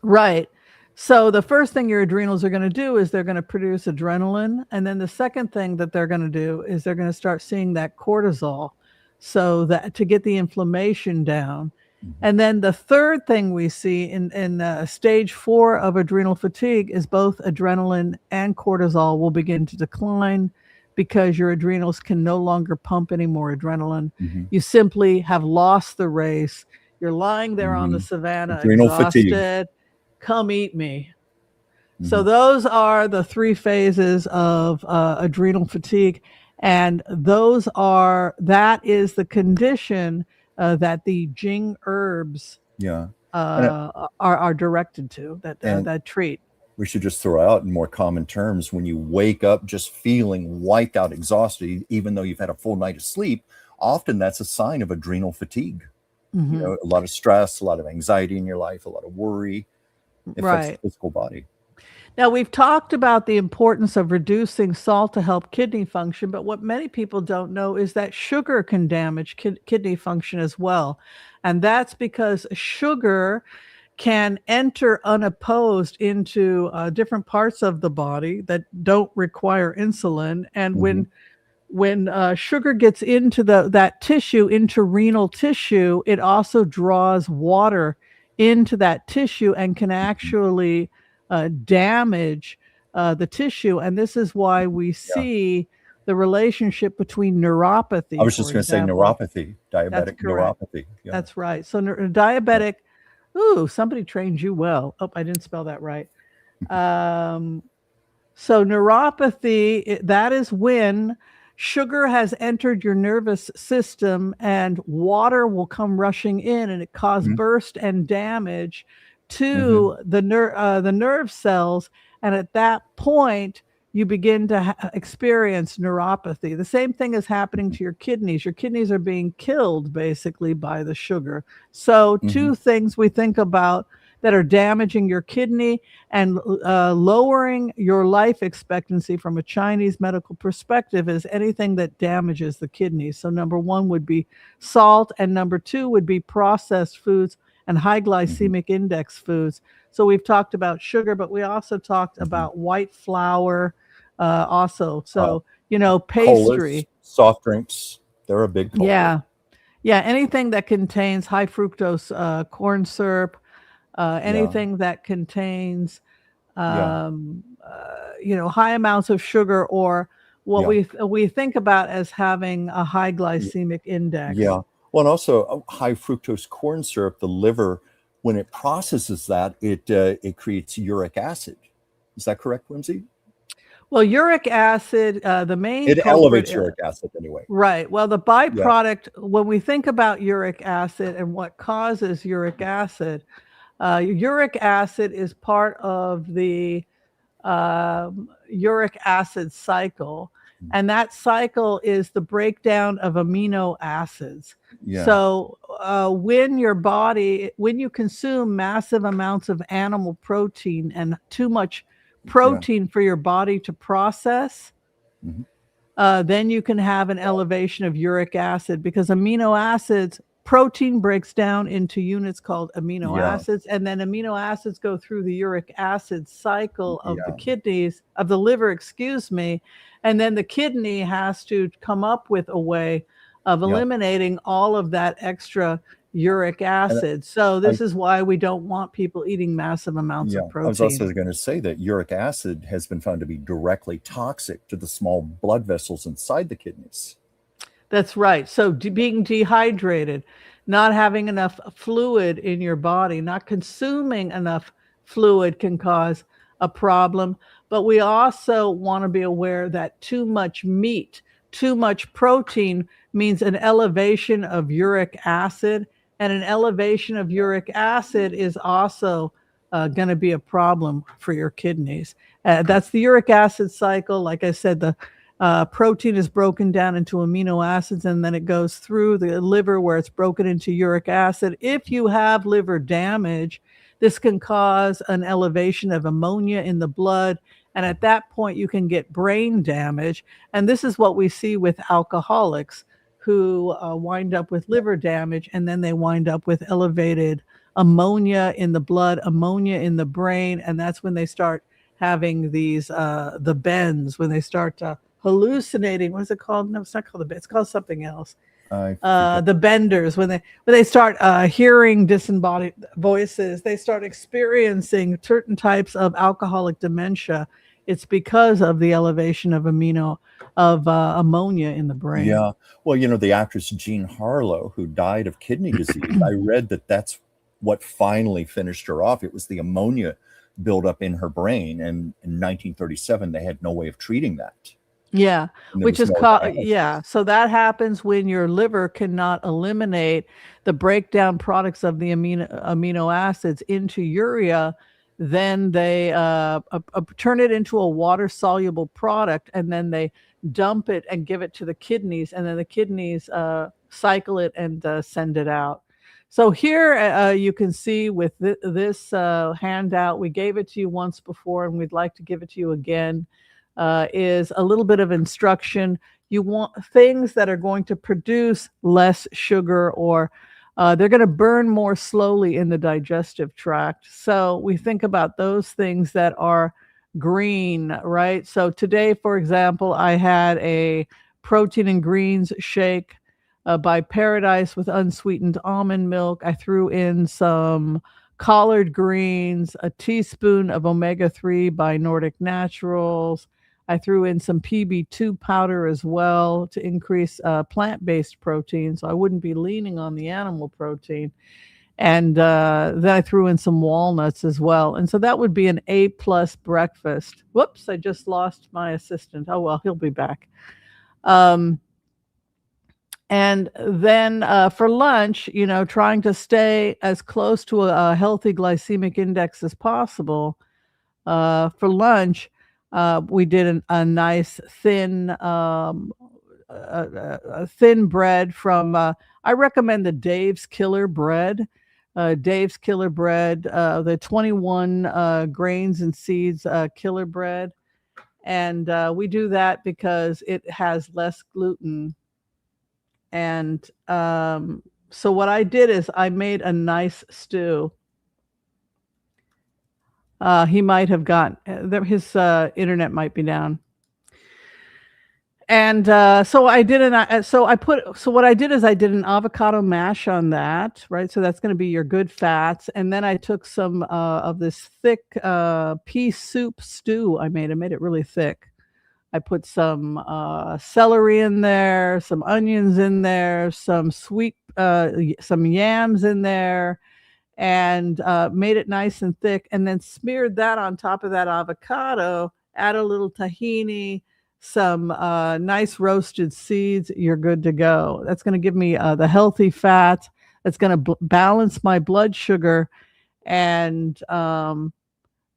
Right. So the first thing your adrenals are going to do is they're going to produce adrenaline. And then the second thing that they're going to do is they're going to start seeing that cortisol, so that to get the inflammation down. And then the third thing we see in stage 4 of adrenal fatigue is both adrenaline and cortisol will begin to decline, because your adrenals can no longer pump any more adrenaline. You simply have lost the race. You're lying there on the savannah, adrenal exhausted. fatigue. Come eat me. So those are the 3 phases of adrenal fatigue. And that is the condition that the Jing herbs are directed to, that treat. We should just throw out in more common terms, when you wake up just feeling wiped out, exhausted, even though you've had a full night of sleep, often that's a sign of adrenal fatigue. A lot of stress, a lot of anxiety in your life, a lot of worry. It affects the physical body. Now, we've talked about the importance of reducing salt to help kidney function, but what many people don't know is that sugar can damage kidney function as well. And that's because sugar can enter unopposed into different parts of the body that don't require insulin. And when sugar gets into that tissue, into renal tissue, it also draws water into that tissue and can actually damage the tissue. And this is why we see the relationship between neuropathy. I was just going to say neuropathy, diabetic neuropathy. That's right. So diabetic, somebody trained you well. Oh, I didn't spell that right. So neuropathy, that is when sugar has entered your nervous system and water will come rushing in, and it cause burst and damage to the nerve cells. And at that point, you begin to experience neuropathy. The same thing is happening to your kidneys. Your kidneys are being killed basically by the sugar. So 2 things we think about that are damaging your kidney and lowering your life expectancy from a Chinese medical perspective is anything that damages the kidneys. So number 1 would be salt, and number 2 would be processed foods and high glycemic index foods. So we've talked about sugar, but we also talked about white flour also. So, pastry. Colas, soft drinks, they're a big culprit. Yeah, anything that contains high fructose corn syrup, anything that contains, high amounts of sugar, or what we think about as having a high glycemic index. Yeah. Well, and also high fructose corn syrup, the liver, when it processes that, it creates uric acid. Is that correct, Whimsy? Well, uric acid, the main it elevates uric acid anyway. Right. Well, the byproduct, when we think about uric acid and what causes uric acid is part of the uric acid cycle. And that cycle is the breakdown of amino acids. So when you consume massive amounts of animal protein and too much protein for your body to process, then you can have an elevation of uric acid, because amino acids, protein breaks down into units called amino acids, and then amino acids go through the uric acid cycle of the kidneys, of the liver, and then the kidney has to come up with a way of eliminating all of that extra uric acid. So this is why we don't want people eating massive amounts of protein. I was also going to say that uric acid has been found to be directly toxic to the small blood vessels inside the kidneys. That's right. So being dehydrated, not having enough fluid in your body, not consuming enough fluid can cause a problem. But we also want to be aware that too much meat, too much protein means an elevation of uric acid, and an elevation of uric acid is also going to be a problem for your kidneys. That's the uric acid cycle. Like I said, the protein is broken down into amino acids, and then it goes through the liver where it's broken into uric acid. If you have liver damage, this can cause an elevation of ammonia in the blood. And at that point, you can get brain damage. And this is what we see with alcoholics who wind up with liver damage, and then they wind up with elevated ammonia in the blood, ammonia in the brain. And that's when they start having these, the bends, when they start hallucinating. What is it called? No, it's not called the bends. It's called something else. The benders, when they start hearing disembodied voices, they start experiencing certain types of alcoholic dementia. It's because of the elevation of ammonia in the brain. Yeah. Well, the actress Jean Harlow, who died of kidney disease, I read that that's what finally finished her off. It was the ammonia buildup in her brain. And in 1937, they had no way of treating that. Yeah, which is called, yeah. So that happens when your liver cannot eliminate the breakdown products of the amino acids into urea. Then they turn it into a water soluble product, and then they dump it and give it to the kidneys, and then the kidneys cycle it and send it out. So here you can see with this handout, we gave it to you once before, and we'd like to give it to you again. Is a little bit of instruction. You want things that are going to produce less sugar, or they're going to burn more slowly in the digestive tract. So we think about those things that are green, right? So today, for example, I had a protein and greens shake by Paradise with unsweetened almond milk. I threw in some collard greens, a teaspoon of omega-3 by Nordic Naturals. I threw in some PB2 powder as well to increase plant-based protein, so I wouldn't be leaning on the animal protein. And then I threw in some walnuts as well. And so that would be an A+ breakfast. Whoops, I just lost my assistant. Oh, well, he'll be back. And then for lunch, trying to stay as close to a healthy glycemic index as possible. For lunch, we did a nice thin thin bread from, I recommend the Dave's Killer Bread. Dave's Killer Bread, the 21 grains and seeds killer bread. And we do that because it has less gluten. And so what I did is I made a nice stew. He might have his internet might be down. And so I did what I did is I did an avocado mash on that, right? So that's going to be your good fats. And then I took some of this thick pea soup stew I made it really thick. I put some celery in there, some onions in there, some some yams in there, and made it nice and thick, and then smeared that on top of that avocado, add a little tahini, some nice roasted seeds. You're good to go. That's going to give me the healthy fat. That's going to balance my blood sugar, and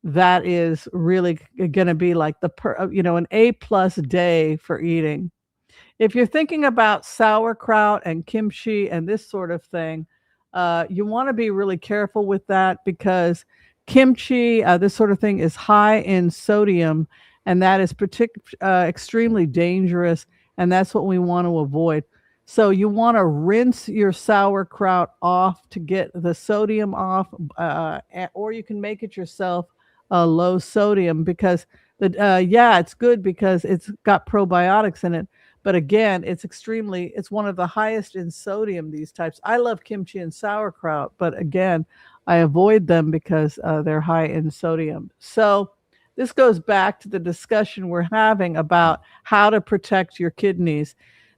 that is really going to be like an A+ day for eating. If you're thinking about sauerkraut and kimchi and this sort of thing, you want to be really careful with that, because kimchi, this sort of thing, is high in sodium, and that is extremely dangerous, and that's what we want to avoid. So you want to rinse your sauerkraut off to get the sodium off, or you can make it yourself low sodium, because it's good because it's got probiotics in it. But again, it's one of the highest in sodium, these types. I love kimchi and sauerkraut, but again, I avoid them because they're high in sodium. So this goes back to the discussion we're having about how to protect your kidneys.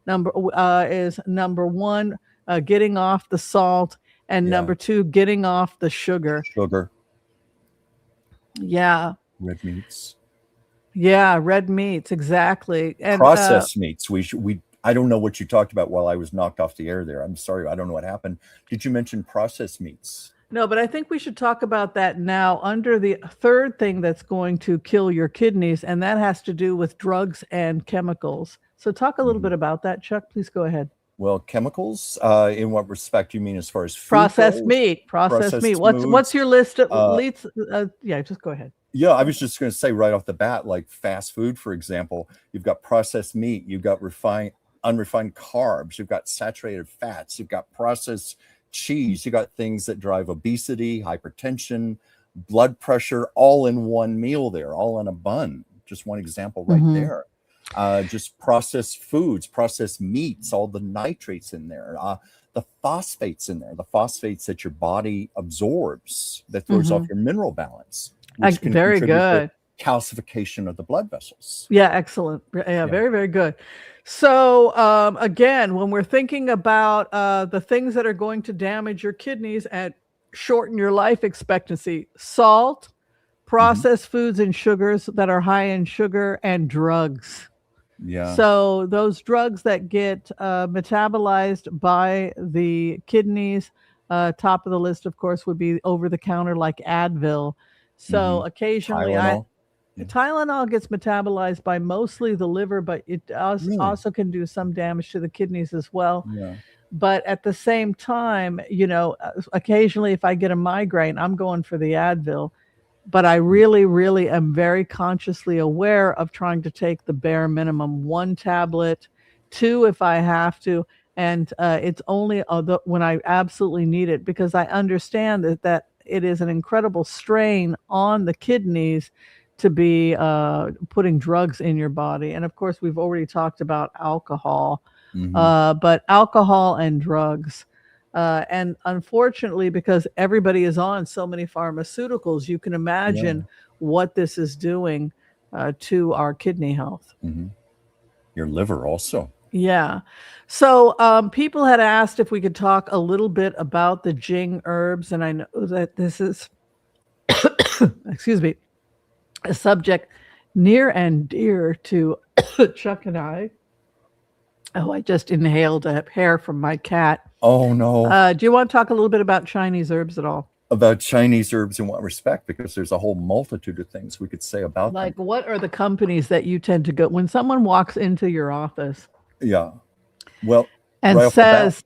Number one, getting off the salt, and number two, getting off the sugar. Yeah. Red meats. Yeah, red meats, exactly. And processed meats. I don't know what you talked about while I was knocked off the air there. I'm sorry. I don't know what happened. Did you mention processed meats? No, but I think we should talk about that now under the third thing that's going to kill your kidneys, and that has to do with drugs and chemicals. So talk a little bit about that, Chuck. Please go ahead. Well, chemicals, in what respect you mean as far as food processed goes? meat? Processed meat. What's your list of leads? Yeah, just go ahead. Yeah, I was just going to say right off the bat, like fast food, for example, you've got processed meat, you've got unrefined carbs, you've got saturated fats, you've got processed cheese, you got things that drive obesity, hypertension, blood pressure, all in one meal there, all in a bun. Just one example right there. Just processed foods, processed meats, all the nitrates in there, the phosphates in there, the phosphates that your body absorbs that throws off your mineral balance, which can very contribute good to calcification of the blood vessels. Yeah, excellent. Yeah, very, very good. So again, when we're thinking about the things that are going to damage your kidneys and shorten your life expectancy, salt, processed foods and sugars that are high in sugar, and drugs. Yeah. So those drugs that get metabolized by the kidneys, top of the list, of course, would be over the counter like Advil. So occasionally Tylenol gets metabolized by mostly the liver, but it also can do some damage to the kidneys as well. Yeah. But at the same time, you know, occasionally if I get a migraine, I'm going for the Advil. But I really, really am very consciously aware of trying to take the bare minimum, 1 tablet, 2 if I have to. And it's only when I absolutely need it, because I understand that it is an incredible strain on the kidneys to be putting drugs in your body. And of course, we've already talked about alcohol, but alcohol and drugs. And unfortunately, because everybody is on so many pharmaceuticals, you can imagine what this is doing to our kidney health. Your liver also. Yeah. So people had asked if we could talk a little bit about the Jing herbs. And I know that this is, excuse me, a subject near and dear to Chuck and I. Oh, I just inhaled a hair from my cat. Oh, no. Do you want to talk a little bit about Chinese herbs at all? About Chinese herbs in what respect? Because there's a whole multitude of things we could say about them. Like, them. what are the companies that you tend to go when someone walks into your office? Yeah. Well, and right says,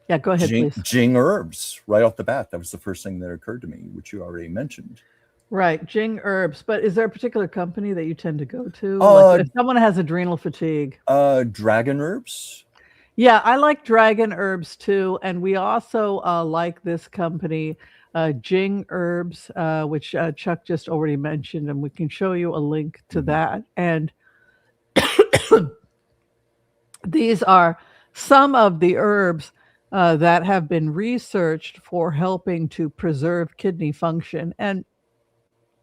yeah, go ahead, please. Jing herbs, right off the bat. That was the first thing that occurred to me, which you already mentioned. Right, Jing herbs. But is there a particular company that you tend to go to? Like if someone has adrenal fatigue. Dragon herbs. Yeah, I like dragon herbs too. And we also like this company, Jing herbs, which Chuck just already mentioned. And we can show you a link to that. And these are some of the herbs that have been researched for helping to preserve kidney function. And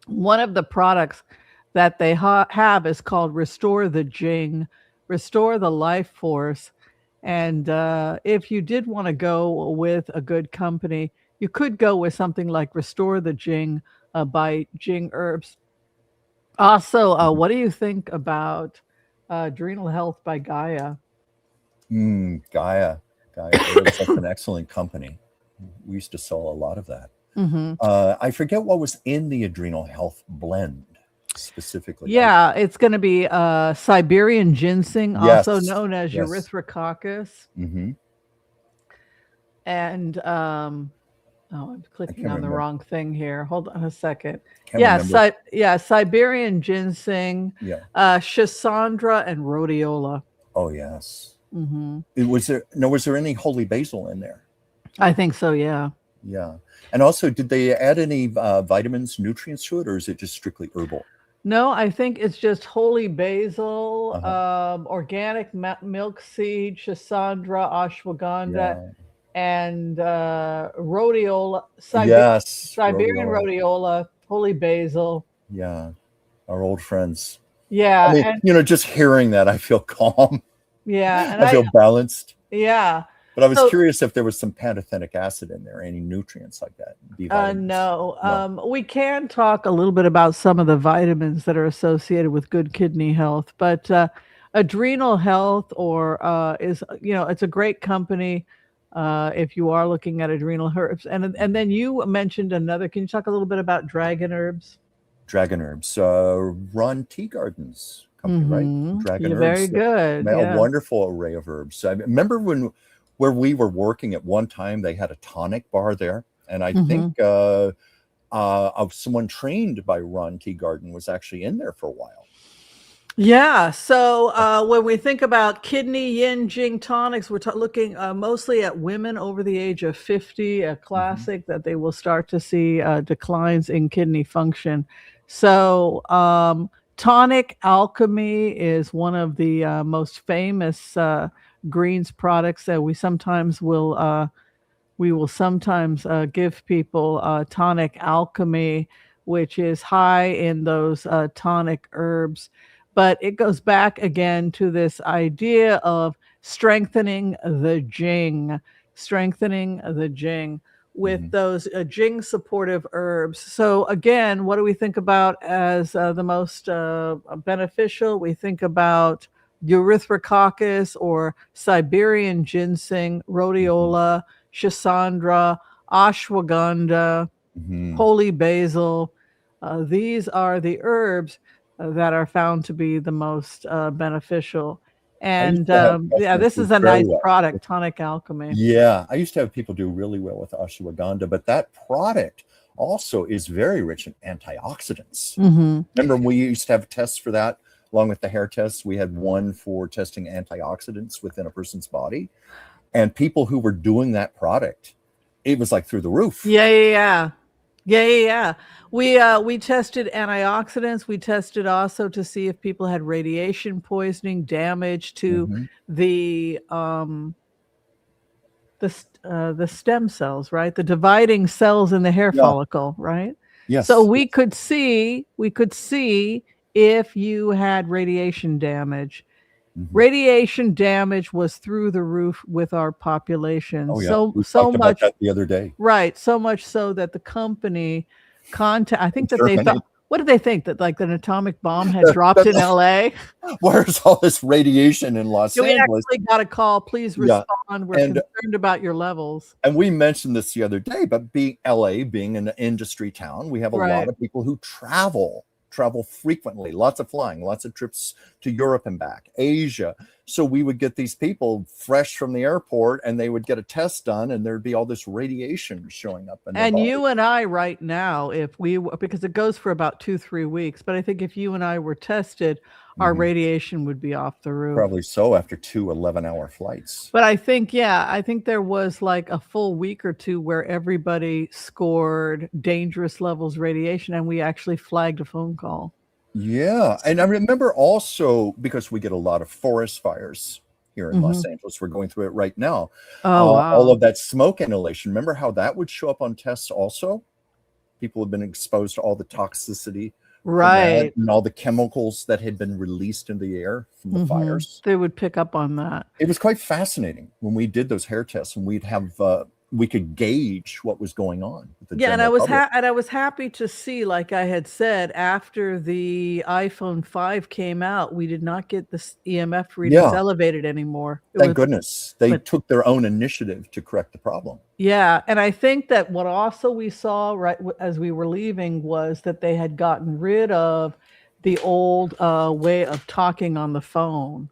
one of the products that they have is called Restore the Jing, Restore the Life Force. And if you did want to go with a good company, you could go with something like Restore the Jing by Jing Herbs. Also, what do you think about Adrenal Health by Gaia? Gaia. That's an excellent company. We used to sell a lot of that. I forget what was in the Adrenal Health blend specifically. Yeah, it's going to be Siberian ginseng, also known as Erythrococcus. And I'm clicking on the wrong thing here. Hold on a second. Siberian ginseng, Schisandra, and rhodiola. Oh yes. Was there any holy basil in there? I think so. Yeah. Yeah. And also, did they add any vitamins, nutrients to it, or is it just strictly herbal? No, I think it's just holy basil, organic milk seed, Schisandra, ashwagandha, and rhodiola, Siberian rhodiola, holy basil. Yeah, our old friends. Yeah. I mean, just hearing that, I feel calm. Yeah. And I feel balanced. Yeah. But I was curious if there was some pantothenic acid in there, any nutrients like that. No. We can talk a little bit about some of the vitamins that are associated with good kidney health. But Adrenal Health is, it's a great company if you are looking at adrenal herbs. And then you mentioned another. Can you talk a little bit about dragon herbs? Dragon herbs, Run Tea Gardens company, right? Mm-hmm. Dragon You're very herbs, good. a Yeah. wonderful array of herbs. I remember where we were working at one time, they had a tonic bar there, and I think of someone trained by Run Tea Garden was actually in there for a while. Yeah. So when we think about kidney yin jing tonics, we're looking mostly at women over the age of 50, a classic that they will start to see declines in kidney function. So Tonic Alchemy is one of the most famous greens products that we will sometimes give people Tonic Alchemy, which is high in those tonic herbs. But it goes back again to this idea of strengthening the Jing with those Jing supportive herbs. So again, what do we think about as the most beneficial? We think about Erythrococcus or Siberian ginseng, rhodiola, Schisandra, ashwagandha, holy basil. These are the herbs that are found to be the most beneficial. I used And to have this do is a very nice well. product, Tonic Alchemy. Yeah, I used to have people do really well with ashwagandha, but that product also is very rich in antioxidants. Remember, we used to have tests for that along with the hair tests. We had one for testing antioxidants within a person's body, and people who were doing that product, it was like through the roof. Yeah. We tested antioxidants. We tested also to see if people had radiation poisoning, damage to the stem cells, right? The dividing cells in the hair follicle, right? Yes. So we could see if you had radiation damage. Radiation damage was through the roof with our population. Oh, yeah. So We so talked about much that the other day. Right. So much so that the company I think that they thought, what did they think? That like an atomic bomb had dropped in LA? Where's all this radiation in Los We Angeles? actually got a call. Please respond. We're concerned about your levels. And we mentioned this the other day, but LA being an industry town, we have a lot of people who travel frequently, lots of flying, lots of trips to Europe and back, Asia. So we would get these people fresh from the airport and they would get a test done and there'd be all this radiation showing up. And you and I right now, because it goes for about 2-3 weeks, but I think if you and I were tested, our radiation would be off the roof. Probably so after 2 11-hour flights. But I think there was like a full week or two where everybody scored dangerous levels radiation and we actually flagged a phone call. Yeah. And I remember also, because we get a lot of forest fires here in Los Angeles, we're going through it right now. Oh, wow. All of that smoke inhalation. Remember how that would show up on tests also? People have been exposed to all the toxicity. Right. And all the chemicals that had been released into the air from the fires. They would pick up on that. It was quite fascinating when we did those hair tests and we'd have we could gauge what was going on with the and I was happy to see, like I had said, after the iPhone 5 came out, we did not get the EMF readings elevated anymore. Thank goodness. They took their own initiative to correct the problem. Yeah, and I think that what also we saw right as we were leaving was that they had gotten rid of the old way of talking on the phone.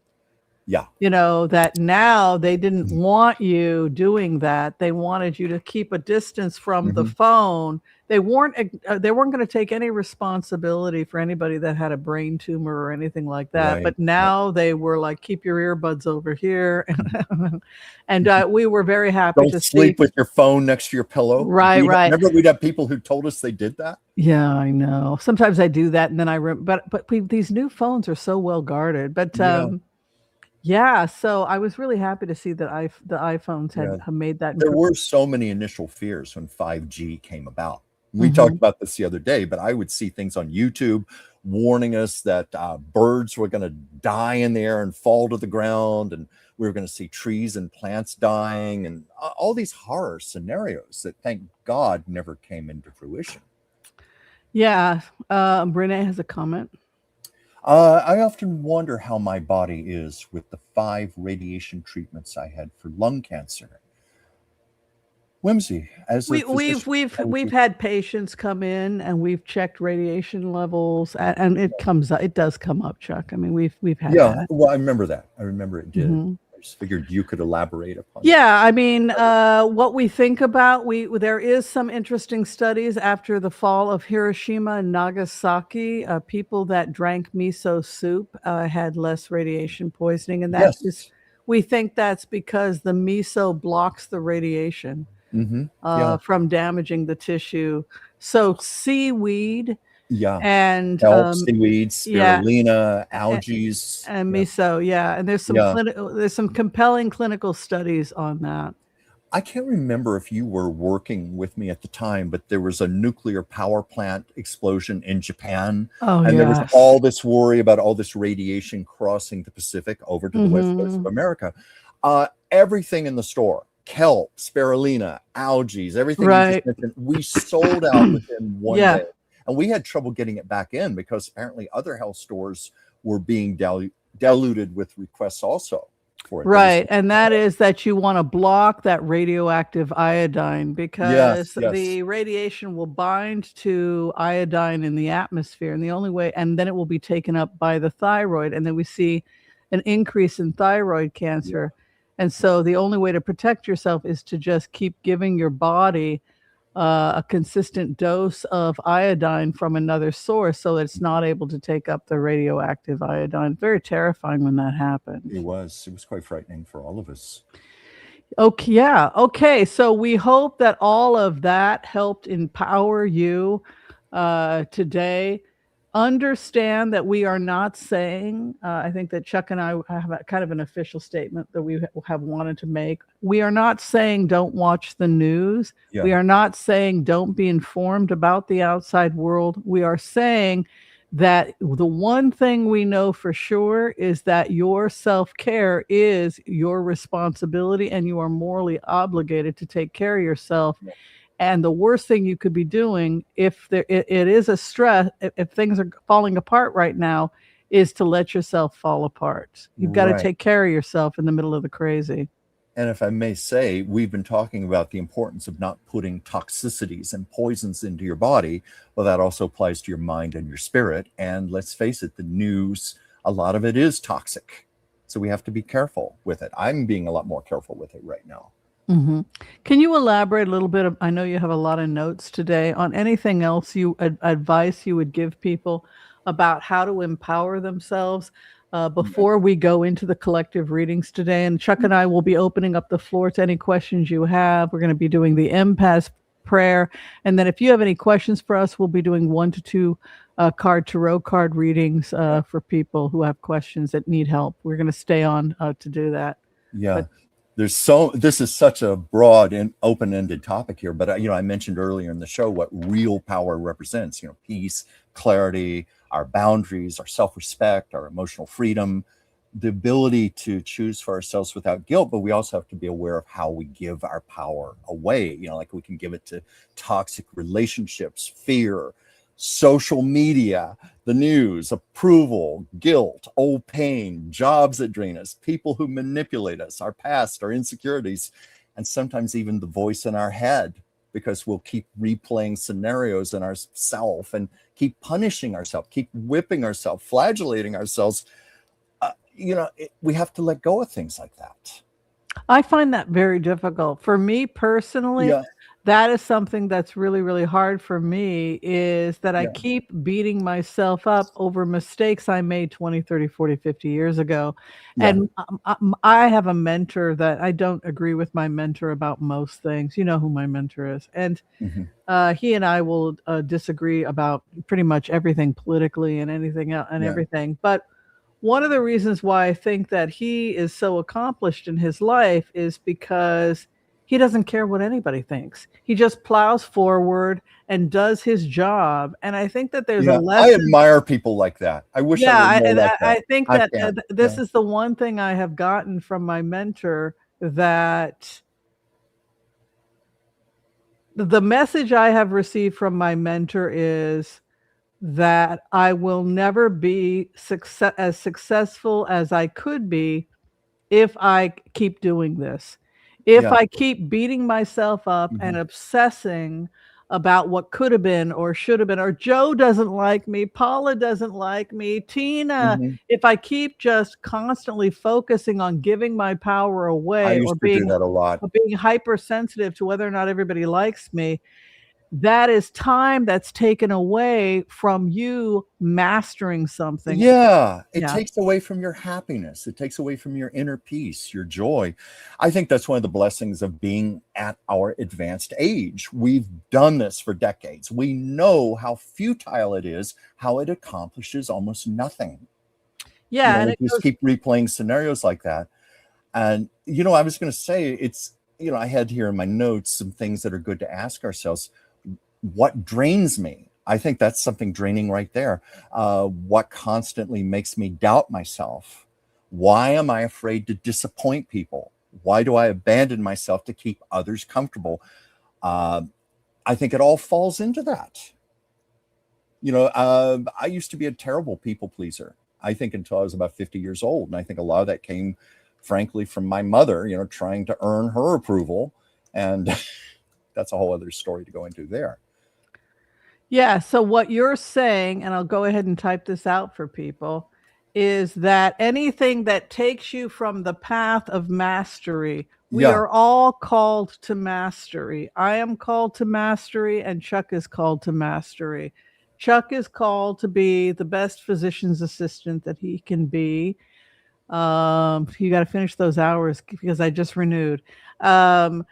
Yeah. That now they didn't want you doing that. They wanted you to keep a distance from the phone. They weren't going to take any responsibility for anybody that had a brain tumor or anything like that. Right. But now they were like, keep your earbuds over here. And we were very happy to sleep with your phone next to your pillow. Right. Remember we'd have people who told us they did that? Yeah, I know. Sometimes I do that and then but these new phones are so well guarded. But yeah, so I was really happy to see that the iPhones had made that. There were so many initial fears when 5G came about. We talked about this the other day, but I would see things on YouTube warning us that birds were going to die in the air and fall to the ground, and we were going to see trees and plants dying, and all these horror scenarios that, thank God, never came into fruition. Yeah, Brene has a comment. I often wonder how my body is with the 5 radiation treatments I had for lung cancer. Whimsy, as a physician, how would We've you? had patients come in and we've checked radiation levels and it does come up, Chuck. I mean, we've had Yeah, that. well, I remember that. I remember it did. Hmm. I just figured you could elaborate upon it. Yeah, I mean, what we think about, there is some interesting studies after the fall of Hiroshima and Nagasaki. People that drank miso soup had less radiation poisoning, and Yes. we think that's because the miso blocks the radiation Yeah. from damaging the tissue. So seaweed Yeah. and Kelp, seaweed, yeah, spirulina, a- algae. and Yeah. miso, yeah, and Yeah. there's some compelling clinical studies on that. I can't remember if you were working with me at the time, but there was a nuclear power plant explosion in Japan. Oh, And there was yes. all this worry about all this radiation crossing the Pacific over to the west coast Mhm. of America. Everything in the store, kelp, spirulina, algae, everything you just Right. mentioned, we sold out within one Yeah. day. And we had trouble getting it back in because apparently other health stores were being diluted with requests also for it. There was Right, and that is that you wanna block that radioactive iodine yes, because yes. the radiation will bind to iodine in the atmosphere, and the only way and then it will be taken up by the thyroid, and then we see an increase in thyroid Yeah. cancer, and so the only way to protect yourself is to just keep giving your body a consistent dose of iodine from another source so it's not able to take up the radioactive iodine. Very terrifying when that happens. It was. It was quite frightening for all of us. Okay, yeah. Okay, so we hope that all of that helped empower you today. Understand that we are not saying, I think that Chuck and I have a, kind of an official statement that we have wanted to make. We are not saying don't watch the news. Yeah. We are not saying don't be informed about the outside world. We are saying that the one thing we know for sure is that your self-care is your responsibility and you are morally obligated to take care of yourself. Yeah. And the worst thing you could be doing if it is a stress, if things are falling apart right now, is to let yourself fall apart. You've got to Right. take care of yourself in the middle of the crazy. And if I may say, we've been talking about the importance of not putting toxicities and poisons into your body. Well, that also applies to your mind and your spirit. And let's face it, the news, a lot of it is toxic. So we have to be careful with it. I'm being a lot more careful with it right now. Mhm. Can you elaborate a little bit I know you have a lot of notes today, on anything else advice you would give people about how to empower themselves, Yeah. before we go into the collective readings today? And Chuck and I will be opening up the floor to any questions you have. We're gonna be doing the empath prayer, and then if you have any questions for us, we'll be doing 1 to 2, tarot card readings, for people who have questions that need help. We're gonna stay on, to do that. Yeah. But This is such a broad and open-ended topic here, but I mentioned earlier in the show what real power represents, peace, clarity, our boundaries, our self-respect, our emotional freedom, the ability to choose for ourselves without guilt. But we also have to be aware of how we give our power away. Like we can give it to toxic relationships, fear, social media, the news, approval, guilt, old pain, jobs that drain us, people who manipulate us, our past, our insecurities, and sometimes even the voice in our head, because we'll keep replaying scenarios in ourself and keep punishing ourselves, keep whipping ourselves, flagellating ourselves. We have to let go of things like that. I find that very difficult. For me personally, Yeah, that is something that's really, really hard for me, is that I yeah, keep beating myself up over mistakes I made 20, 30, 40, 50 years ago. yeah. And I have a mentor that I don't agree with my mentor about most things. You know who my mentor is. And Mhm. he and I will disagree about pretty much everything politically and anything else and Yeah, everything. But one of the reasons why I think that he is so accomplished in his life is because he doesn't care what anybody thinks. He just plows forward and does his job. And I think that there's a yeah. I lesson. admire people like that. I wish I Yeah, were more like I that. think I that can't. this Yeah, is the one thing I have gotten from my mentor, that the message I have received from my mentor is, that I will never be as successful as I could be if I keep doing this. If Yeah. I keep beating myself up and obsessing about what could have been or should have been, or Joe doesn't like me, Paula doesn't like me, Tina, if I keep just constantly focusing on giving my power I away used to do that a lot. or being hypersensitive to whether or not everybody likes me, that is time that's taken away from you mastering something. Yeah, it Yeah. takes away from your happiness. It takes away from your inner peace, your joy. I think that's one of the blessings of being at our advanced age. We've done this for decades. We know how futile it is, how it accomplishes almost nothing. Yeah, and we just keep replaying scenarios like that. And, I was going to say, it's, I had here in my notes some things that are good to ask ourselves. What drains me? I think that's something draining right there. What constantly makes me doubt myself? Why am I afraid to disappoint people? Why do I abandon myself to keep others comfortable? I think it all falls into that. I used to be a terrible people pleaser, I think, until I was about 50 years old. And I think a lot of that came, frankly, from my mother, trying to earn her approval. And that's a whole other story to go into there. Yeah. So what you're saying, and I'll go ahead and type this out for people, is that anything that takes you from the path of mastery, we are all called to mastery. I am called to mastery, and Chuck is called to mastery. Chuck is called to be the best physician's assistant that he can be. You got to finish those hours because I just renewed. So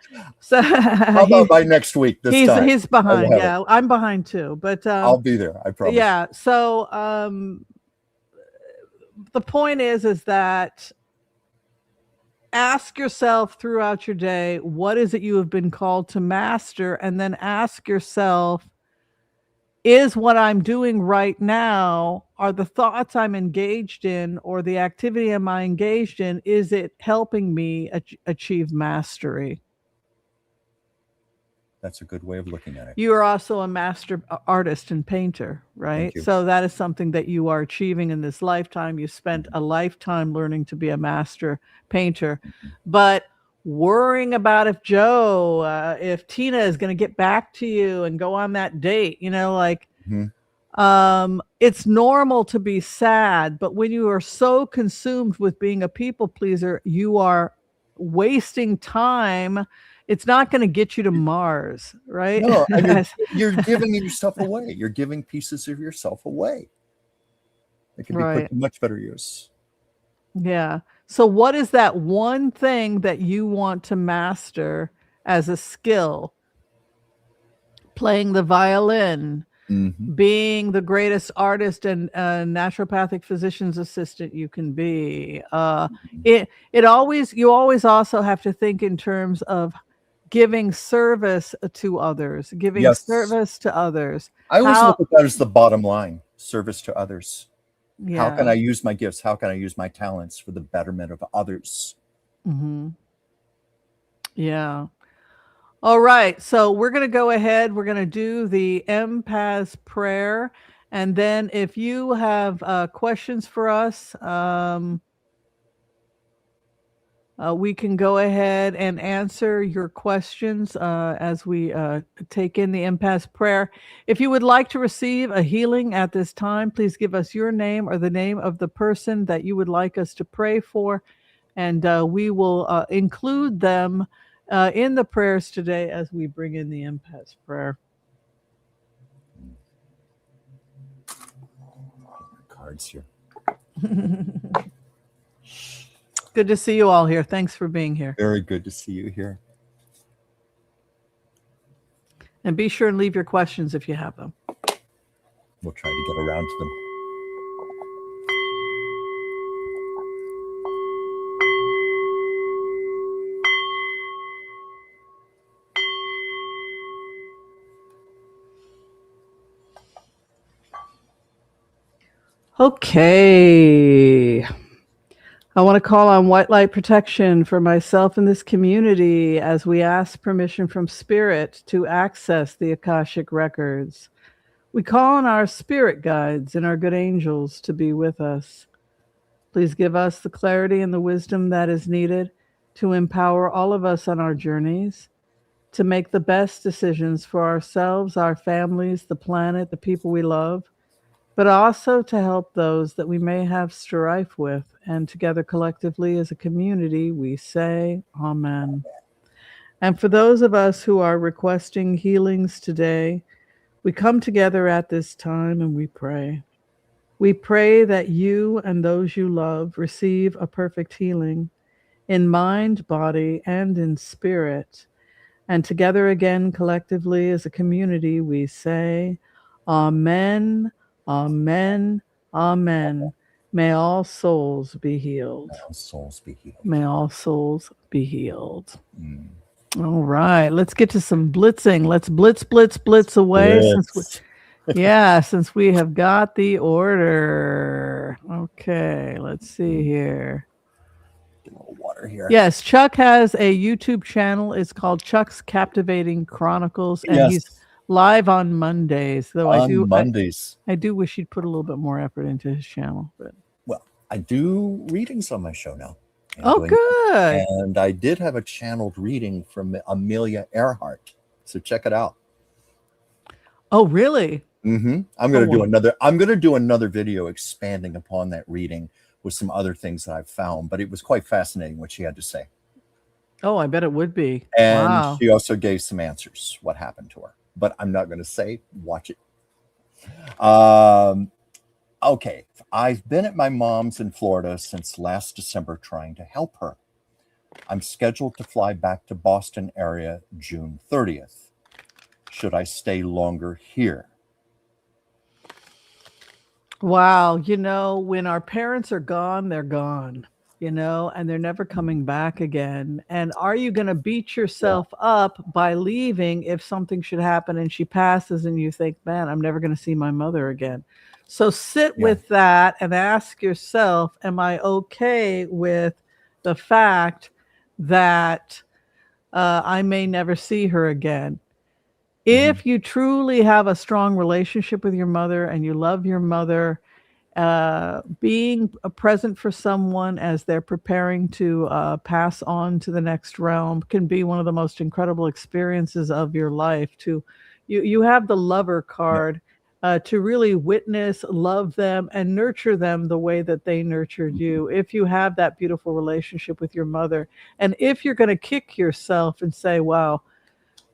how about by next week? He's behind. Yeah, I'm behind too. But I'll be there. I promise. Yeah. So the point is that ask yourself throughout your day, what is it you have been called to master, and then ask yourself, is what I'm doing right now, are the thoughts I'm engaged in or the activity am I engaged in, is it helping me achieve mastery? That's a good way of looking at it. You are also a master artist and painter, right? So that is something that you are achieving in this lifetime. You spent a lifetime learning to be a master painter, but worrying about if Tina is going to get back to you and go on that date, it's normal to be sad, but when you are so consumed with being a people pleaser, you are wasting time. It's not going to get you to Mars, right? No, you're giving yourself away. You're giving pieces of yourself away. It can be put to much better use. Yeah. So what is that one thing that you want to master as a skill? Playing the violin, being the greatest artist and naturopathic physician's assistant you can be. You always also have to think in terms of giving service to others, giving service to others. I always look at that as the bottom line, service to others. Yeah. How can I use my gifts? How can I use my talents for the betterment of others? Yeah. All right. So we're going to go ahead. We're going to do the empath prayer. And then if you have questions for us, we can go ahead and answer your questions as we take in the empath prayer. If you would like to receive a healing at this time, please give us your name or the name of the person that you would like us to pray for. And we will include them in the prayers today as we bring in the empath prayer. Cards here. Good to see you all here. Thanks for being here. Very good to see you here. And be sure and leave your questions if you have them. We'll try to get around to them. Okay. I want to call on white light protection for myself and this community as we ask permission from Spirit to access the Akashic records. We call on our spirit guides and our good angels to be with us. Please give us the clarity and the wisdom that is needed to empower all of us on our journeys, to make the best decisions for ourselves, our families, the planet, the people we love, but also to help those that we may have strife with. And together collectively as a community, we say, Amen. And for those of us who are requesting healings today, we come together at this time and we pray. We pray that you and those you love receive a perfect healing in mind, body, and in spirit. And together again, collectively as a community, we say, Amen, Amen, Amen. May all souls be healed. May all souls be healed. May all souls be healed. All right, let's get to some blitzing. Let's blitz away. Since we have got the order. Okay, let's see here. Get a little water here. Yes, Chuck has a YouTube channel. It's called Chuck's Captivating Chronicles, and he's live on Mondays. Though I do wish he'd put a little bit more effort into his channel. But well, I do readings on my show now. Good. And I did have a channeled reading from Amelia Earhart, so check it out. Oh, really? I'm going to do another video expanding upon that reading with some other things that I've found, but it was quite fascinating what she had to say. Oh, I bet it would be. And she also gave some answers, what happened to her, but I'm not going to say. Watch it. Okay, I've been at my mom's in Florida since last December trying to help her. I'm scheduled to fly back to Boston area June 30th. Should I stay longer here? Wow, when our parents are gone, they're gone, and they're never coming back again. And are you going to beat yourself up by leaving if something should happen and she passes and you think, man, I'm never going to see my mother again? So sit with that and ask yourself, am I okay with the fact that I may never see her again? If you truly have a strong relationship with your mother and you love your mother, being present for someone as they're preparing to pass on to the next realm can be one of the most incredible experiences of your life. You have the lover card. To really witness, love them, and nurture them the way that they nurtured you. If you have that beautiful relationship with your mother, and if you're going to kick yourself and say, wow,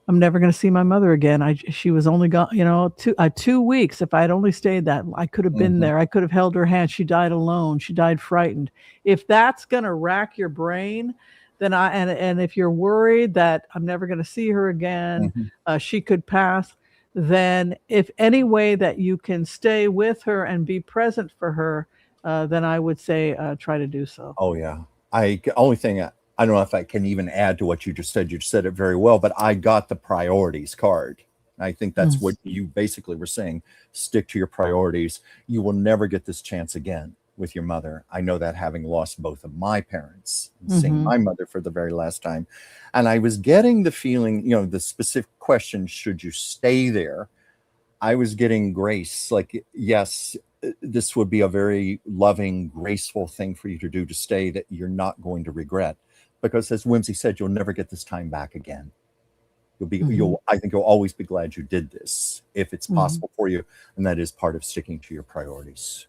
I'm never going to see my mother again. She was only gone, 2 weeks. If I'd only stayed that, I could have been there. I could have held her hand. She died alone. She died frightened. If that's going to rack your brain, then and if you're worried that I'm never going to see her again, she could pass, then if any way that you can stay with her and be present for her, then I would say try to do so. Oh, yeah. Only thing I don't know if I can even add to what you just said. You said it very well, but I got the priorities card. I think that's what you basically were saying. Stick to your priorities. You will never get this chance again with your mother. I know that, having lost both of my parents and seeing my mother for the very last time. And I was getting the feeling, the specific question, should you stay there? I was getting grace, like, yes, this would be a very loving, graceful thing for you to do, to stay, that you're not going to regret. Because as Whimsy said, you'll never get this time back again. I think you'll always be glad you did this, if it's possible for you. And that is part of sticking to your priorities.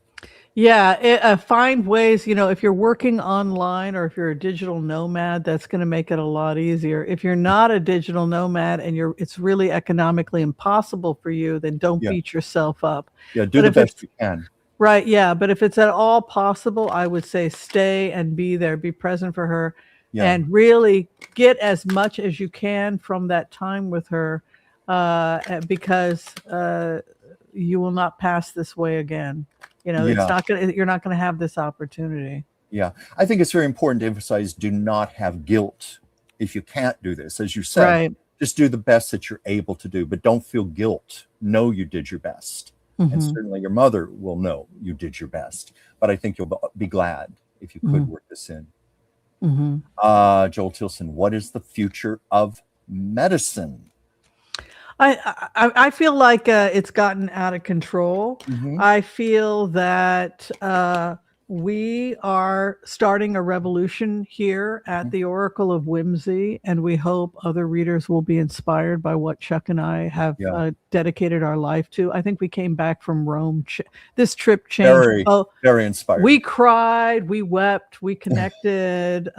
Yeah, find ways, if you're working online or if you're a digital nomad, that's going to make it a lot easier. If you're not a digital nomad and it's really economically impossible for you, then don't beat yourself up. Yeah, do the best you can. Right, yeah, but if it's at all possible, I would say stay and be there, be present for her, and really get as much as you can from that time with her, because you will not pass this way again. You're not going to have this opportunity. Yeah, I think it's very important to emphasize, do not have guilt if you can't do this. As you said, just do the best that you're able to do, but don't feel guilt. Know you did your best. And certainly your mother will know you did your best. But I think you'll be glad if you could work this in. Joel Tilson, what is the future of medicine? I feel like it's gotten out of control. Mm-hmm. I feel that we are starting a revolution here at the Oracle of Whimsy, and we hope other readers will be inspired by what Chuck and I have Yeah. dedicated our life to. I think we came back from Rome. This trip changed. Very, very inspired. We cried, we wept, we connected,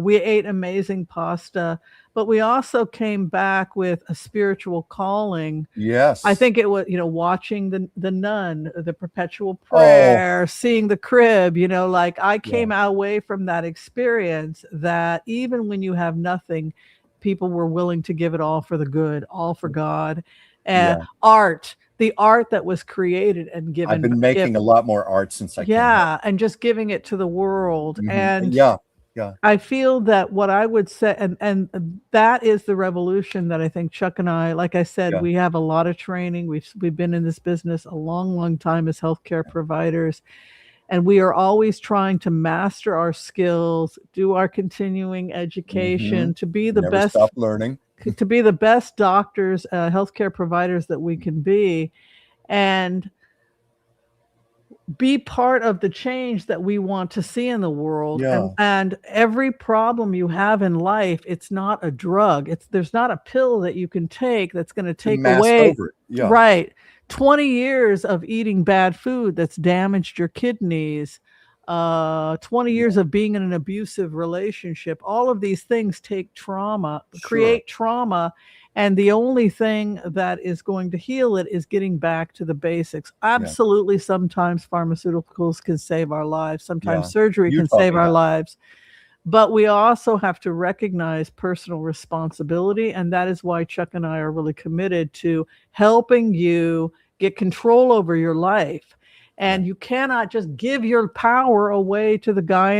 we ate amazing pasta, but we also came back with a spiritual calling. Yes. I think it was, watching the nun, the perpetual prayer, seeing the crib, like I came away from that experience that even when you have nothing, people were willing to give it all for the good, all for God. And the art that was created and given. I've been making a lot more art since I came home. And just giving it to the world. Mm-hmm. And yeah. I feel that what I would say, and that is the revolution that I think Chuck and I, like I said, we have a lot of training. We've been in this business a long, long time as healthcare providers. And we are always trying to master our skills, do our continuing education, to be the best, stop learning, to be the best doctors, healthcare providers that we can be, and be part of the change that we want to see in the world. And every problem you have in life, it's not a drug. There's not a pill that you can take that's going to take away. Over it. Right. 20 years of eating bad food that's damaged your kidneys, 20 years of being in an abusive relationship. All of these things take trauma, create trauma. And the only thing that is going to heal it is getting back to the basics. Absolutely. Sometimes pharmaceuticals can save our lives. Sometimes surgery can save our lives. But we also have to recognize personal responsibility. And that is why Chuck and I are really committed to helping you get control over your life. And you cannot just give your power away to the guy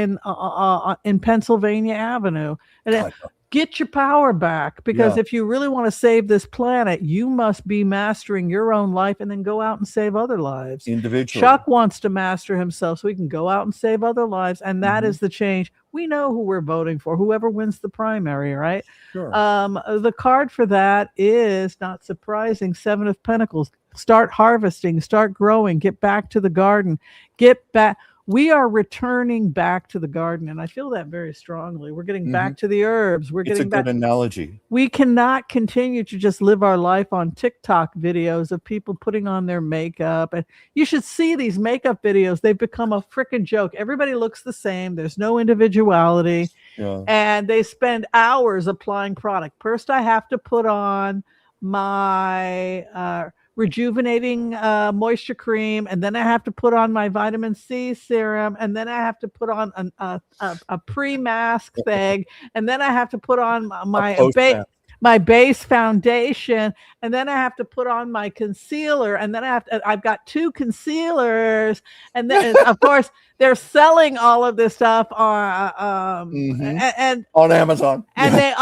in Pennsylvania Avenue. And get your power back, because if you really want to save this planet, you must be mastering your own life and then go out and save other lives. Individually. Chuck wants to master himself so he can go out and save other lives. And that is the change. We know who we're voting for, whoever wins the primary, right? Sure. The card for that is, not surprising, 7 of Pentacles. Start harvesting, start growing, get back to the garden, get back. We are returning back to the garden, and I feel that very strongly. We're getting back to the herbs. We're getting back. It's a good analogy. We cannot continue to just live our life on TikTok videos of people putting on their makeup. And you should see these makeup videos. They've become a freaking joke. Everybody looks the same. There's no individuality. And they spend hours applying product. First, I have to put on my rejuvenating moisture cream, and then I have to put on my vitamin C serum, and then I have to put on a pre-mask thing, and then I have to put on my base foundation, and then I have to put on my concealer, and then I've got 2 concealers, and then of course they're selling all of this stuff and on Amazon. And they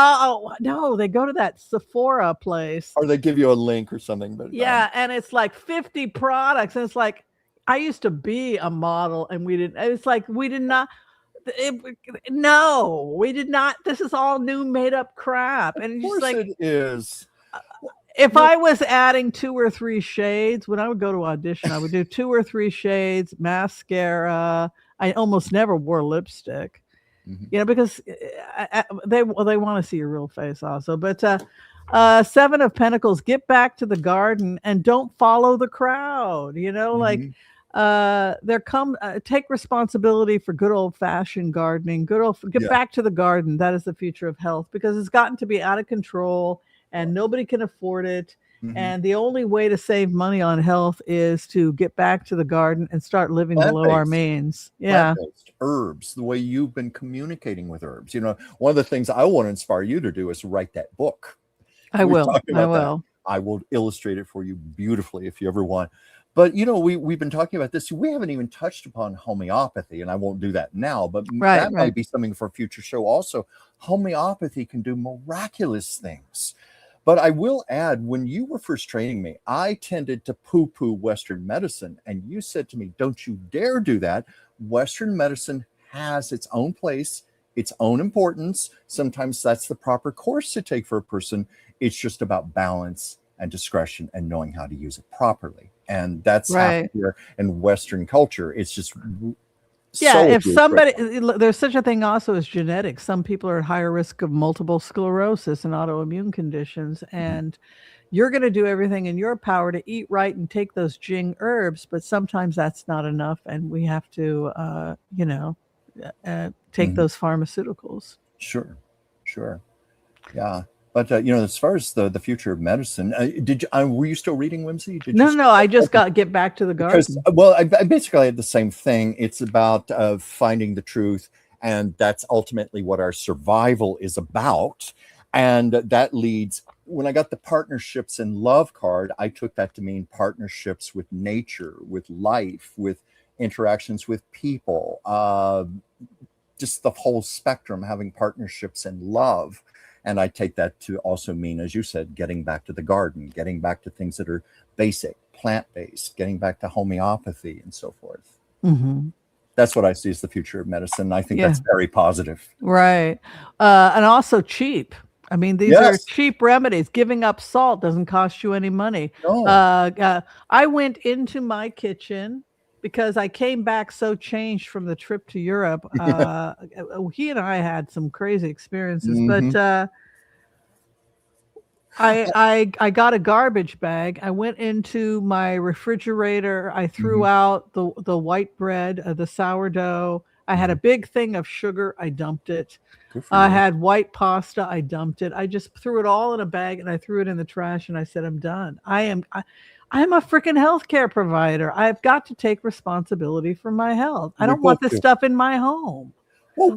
they go to that Sephora place, or they give you a link or something. But and it's like 50 products, and it's like, I used to be a model, and we did not. No, we did not. This is all new made up crap. And of course it is. If I was adding 2 or 3 shades, when I would go to audition, I would do 2 or 3 shades, mascara. I almost never wore lipstick, because they want to see your real face also. But 7 of Pentacles, get back to the garden and don't follow the crowd. Take responsibility for good old-fashioned gardening. Get back to the garden. That is the future of health, because it's gotten to be out of control and nobody can afford it. And the only way to save money on health is to get back to the garden and start living below our means. Plant-based herbs, the way you've been communicating with herbs. One of the things I want to inspire you to do is write that book. I will. I will illustrate it for you beautifully if you ever want. But, we've been talking about this. We haven't even touched upon homeopathy, and I won't do that now, but that might be something for a future show also. Homeopathy can do miraculous things. But I will add, when you were first training me, I tended to poo-poo Western medicine, and you said to me, don't you dare do that. Western medicine has its own place, its own importance. Sometimes that's the proper course to take for a person. It's just about balance and discretion and knowing how to use it properly. And that's Right. happened here in Western culture. It's just Yeah, if solely somebody, critical. there's such a thing also as genetics. Some people are at higher risk of multiple sclerosis and autoimmune conditions, and you're going to do everything in your power to eat right and take those Jing herbs, but sometimes that's not enough, and we have to, take those pharmaceuticals. Sure, sure. Yeah. But as far as the future of medicine, were you still reading Whimsy? Did you No, I just get back to the garden. Because, well, I basically had the same thing. It's about finding the truth, and that's ultimately what our survival is about. And that leads, when I got the partnerships and love card, I took that to mean partnerships with nature, with life, with interactions with people, just the whole spectrum, having partnerships and love. And I take that to also mean, as you said, getting back to the garden, getting back to things that are basic, plant-based, getting back to homeopathy and so forth. That's what I see as the future of medicine. I think that's very positive. Right. And also cheap. I mean, these are cheap remedies. Giving up salt doesn't cost you any money. No. I went into my kitchen because I came back so changed from the trip to Europe. He and I had some crazy experiences, but I got a garbage bag. I went into my refrigerator. I threw out the white bread, the sourdough. I had a big thing of sugar. I dumped it. I had white pasta. I dumped it. I just threw it all in a bag and I threw it in the trash and I said, I'm done. I'm a freaking healthcare provider. I've got to take responsibility for my health. I don't want this stuff in my home. Well,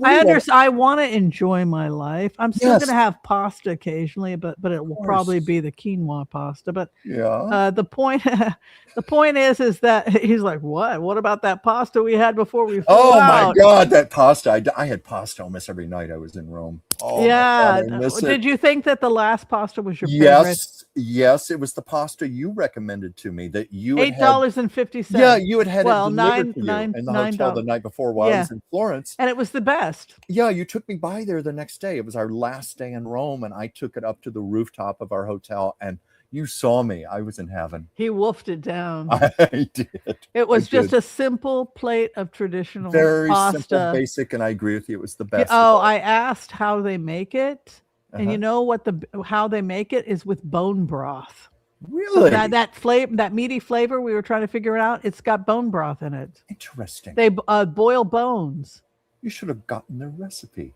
I want to enjoy my life. I'm still going to have pasta occasionally, but it will probably be the quinoa pasta. But the point is that he's like, what about that pasta we had before we flew out? My God, that pasta! I had pasta almost every night I was in Rome. Oh yeah. My God, did you think that the last pasta was your favorite? Yes, it was the pasta you recommended to me that you had $8.50. Yeah, you had it delivered to you in the hotel the night before while I was in Florence. And it was the best. Yeah, you took me by there the next day. It was our last day in Rome, and I took it up to the rooftop of our hotel, and you saw me. I was in heaven. He wolfed it down. I did. It was just a simple plate of traditional very pasta. Simple, basic, and I agree with you. It was the best. I asked how they make it, and you know what how they make it is with bone broth. Really? So that flavor, that meaty flavor, we were trying to figure it out. It's got bone broth in it. Interesting. They boil bones. You should have gotten the recipe.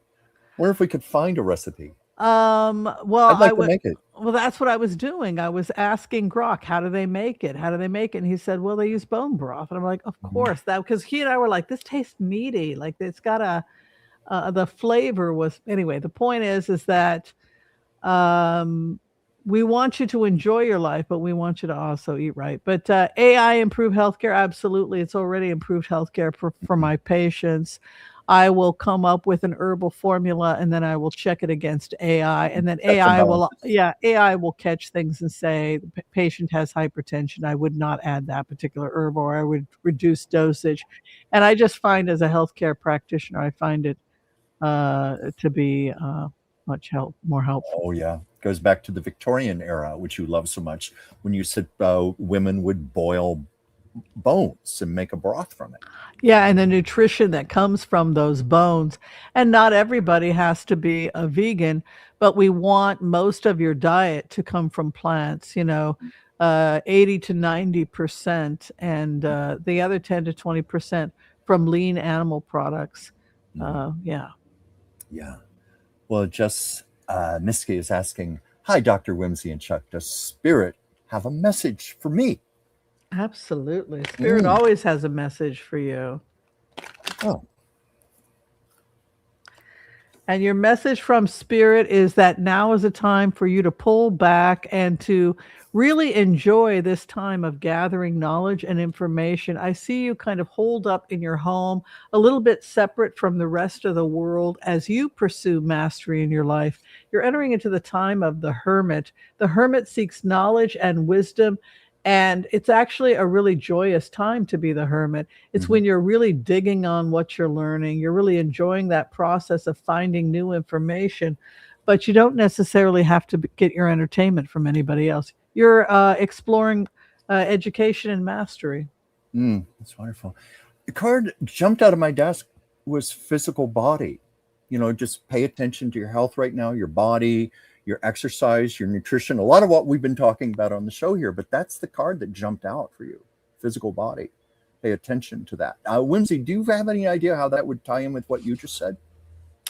Wonder if we could find a recipe. Well, I'd like to make it. Well, that's what I was doing. I was asking Grok, how do they make it? How do they make it? And he said, well, they use bone broth. And I'm like, of course, because he and I were like, this tastes meaty. Like it's got the flavor was, anyway, the point is that we want you to enjoy your life, but we want you to also eat right. But AI improve healthcare? Absolutely. It's already improved healthcare for my patients. I will come up with an herbal formula and then I will check it against AI. And then AI will catch things and say the patient has hypertension. I would not add that particular herb, or I would reduce dosage. And I just find, as a healthcare practitioner, I find it to be much more helpful. Oh, yeah. Goes back to the Victorian era, which you love so much, when you said women would boil bones and make a broth from it. Yeah, and the nutrition that comes from those bones. And not everybody has to be a vegan, but we want most of your diet to come from plants, 80 to 90%, and the other 10 to 20% from lean animal products. Yeah. Well, just Miski is asking, hi, Dr. Whimsy and Chuck, does Spirit have a message for me? Absolutely. Spirit always has a message for you. Oh. And your message from Spirit is that now is a time for you to pull back and to really enjoy this time of gathering knowledge and information. I see you kind of holed up in your home, a little bit separate from the rest of the world as you pursue mastery in your life. You're entering into the time of the hermit. The hermit seeks knowledge and wisdom. And it's actually a really joyous time to be the hermit. It's when you're really digging on what you're learning. You're really enjoying that process of finding new information, but you don't necessarily have to get your entertainment from anybody else. you're exploring education and mastery. That's wonderful. The card jumped out of my desk was physical body. Just pay attention to your health right now, your body, your exercise, your nutrition, a lot of what we've been talking about on the show here, but that's the card that jumped out for you, physical body. Pay attention to that. Whimsy, do you have any idea how that would tie in with what you just said?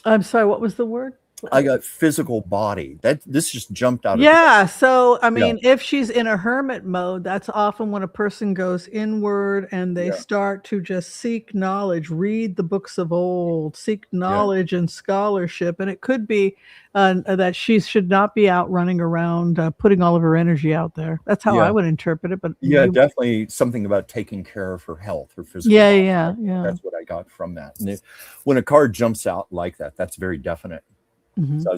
I'm sorry, what was the word? I got physical body. This just jumped out. Yeah. So, I mean, if she's in a hermit mode, that's often when a person goes inward and they start to just seek knowledge, read the books of old, seek knowledge and scholarship. And it could be that she should not be out running around, putting all of her energy out there. That's how I would interpret it. But definitely something about taking care of her health, her physical body. Yeah. That's what I got from that. And when a card jumps out like that, that's very definite. So I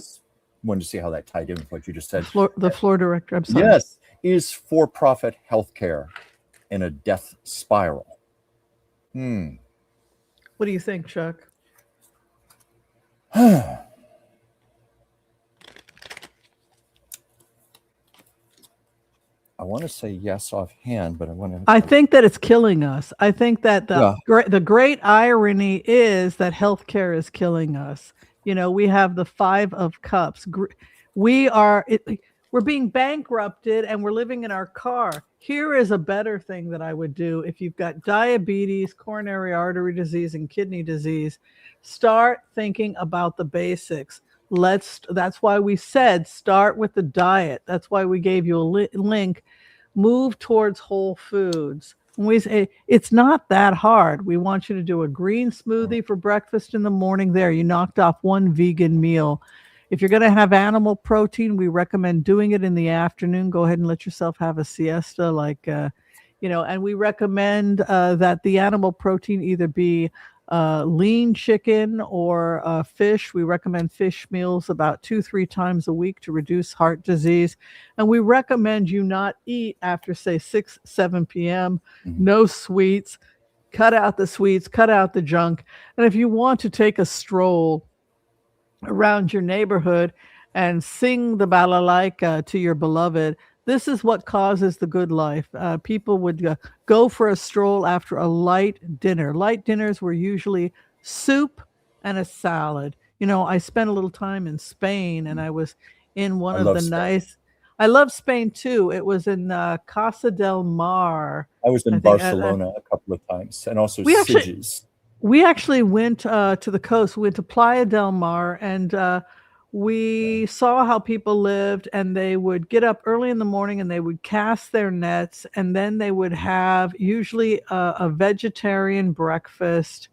wanted to see how that tied in with what you just said. The floor director, I'm sorry. Yes, is for-profit healthcare in a death spiral. What do you think, Chuck? I want to say yes offhand, but I think that it's killing us. I think that the great irony is that healthcare is killing us. We have the 5 of Cups. We're being bankrupted and we're living in our car. Here is a better thing that I would do if you've got diabetes, coronary artery disease, and kidney disease. Start thinking about the basics. That's why we said start with the diet. That's why we gave you a link. Move towards whole foods. We say it's not that hard. We want you to do a green smoothie for breakfast in the morning. There, you knocked off one vegan meal. If you're going to have animal protein, we recommend doing it in the afternoon. Go ahead and let yourself have a siesta, and we recommend that the animal protein either be lean chicken or fish. We recommend fish meals about 2-3 times a week to reduce heart disease. And we recommend you not eat after, say, 6-7 p.m. No sweets. Cut out the sweets, cut out the junk. And if you want to take a stroll around your neighborhood and sing the balalaika to your beloved, this is what causes the good life. People would go for a stroll after a light dinner. Light dinners were usually soup and a salad. I spent a little time in Spain, and I was in one of the nice. I love Spain too. It was in Casa del Mar. I was in Barcelona a couple of times, and also Sitges. We actually went to the coast. We went to Playa del Mar, and we saw how people lived, and they would get up early in the morning and they would cast their nets, and then they would have usually a vegetarian breakfast.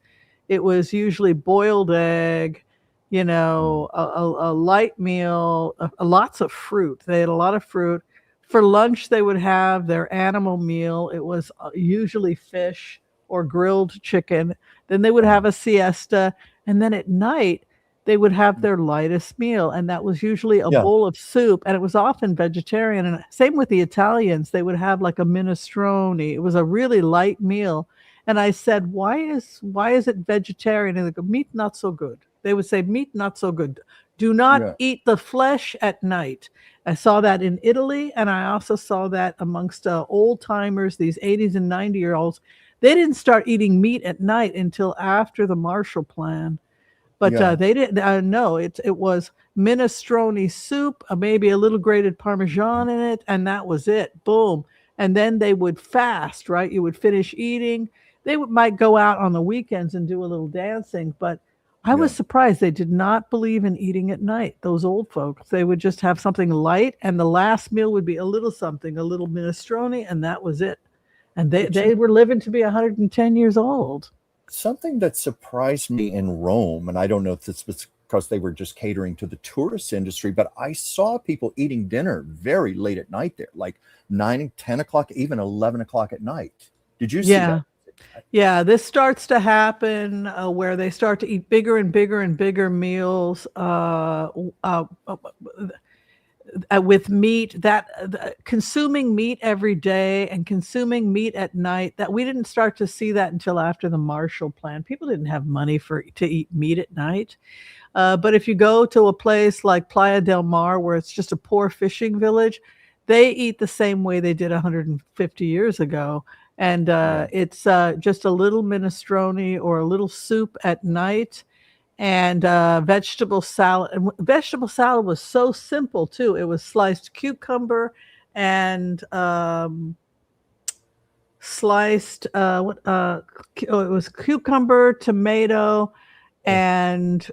It was usually boiled egg, a light meal, lots of fruit. They had a lot of fruit. For lunch, they would have their animal meal. It was usually fish or grilled chicken. Then they would have a siesta, and then at night, they would have their lightest meal, and that was usually a bowl of soup, and it was often vegetarian. And same with the Italians. They would have like a minestrone. It was a really light meal. And I said, why is it vegetarian? And they go, meat not so good. They would say, meat not so good. Do not eat the flesh at night. I saw that in Italy, and I also saw that amongst old timers, these 80s and 90-year-olds. They didn't start eating meat at night until after the Marshall Plan. But they didn't know it was minestrone soup, maybe a little grated Parmesan in it, and that was it. Boom. And then they would fast, right? You would finish eating. They might go out on the weekends and do a little dancing, but I was surprised they did not believe in eating at night. Those old folks, they would just have something light, and the last meal would be a little something, a little minestrone, and that was it. And they were living to be 110 years old. Something that surprised me in Rome, and I don't know if this was because they were just catering to the tourist industry, but I saw people eating dinner very late at night there, like 9, 10 o'clock, even 11 o'clock at night. Did you see that? Yeah, this starts to happen where they start to eat bigger and bigger and bigger meals with meat, consuming meat every day and consuming meat at night. That we didn't start to see that until after the Marshall Plan. People didn't have money to eat meat at night. But if you go to a place like Playa del Mar, where it's just a poor fishing village, they eat the same way they did 150 years ago. And it's just a little minestrone or a little soup at night, and vegetable salad. And vegetable salad was so simple too. It was sliced cucumber and sliced it was cucumber, tomato, and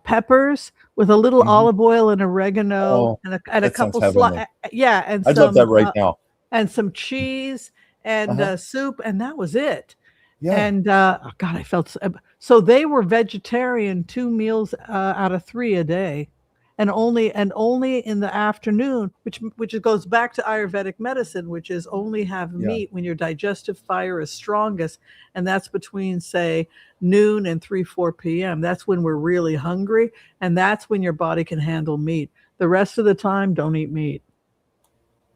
peppers with a little olive oil and oregano and a couple and I'd love that right now. And some cheese and soup, and that was it. And God, I felt so they were vegetarian 2 meals out of 3 a day, and only in the afternoon, which goes back to Ayurvedic medicine, which is only have meat when your digestive fire is strongest, and that's between, say, noon and 3-4 p.m. That's when we're really hungry, and that's when your body can handle meat. The rest of the time, don't eat meat.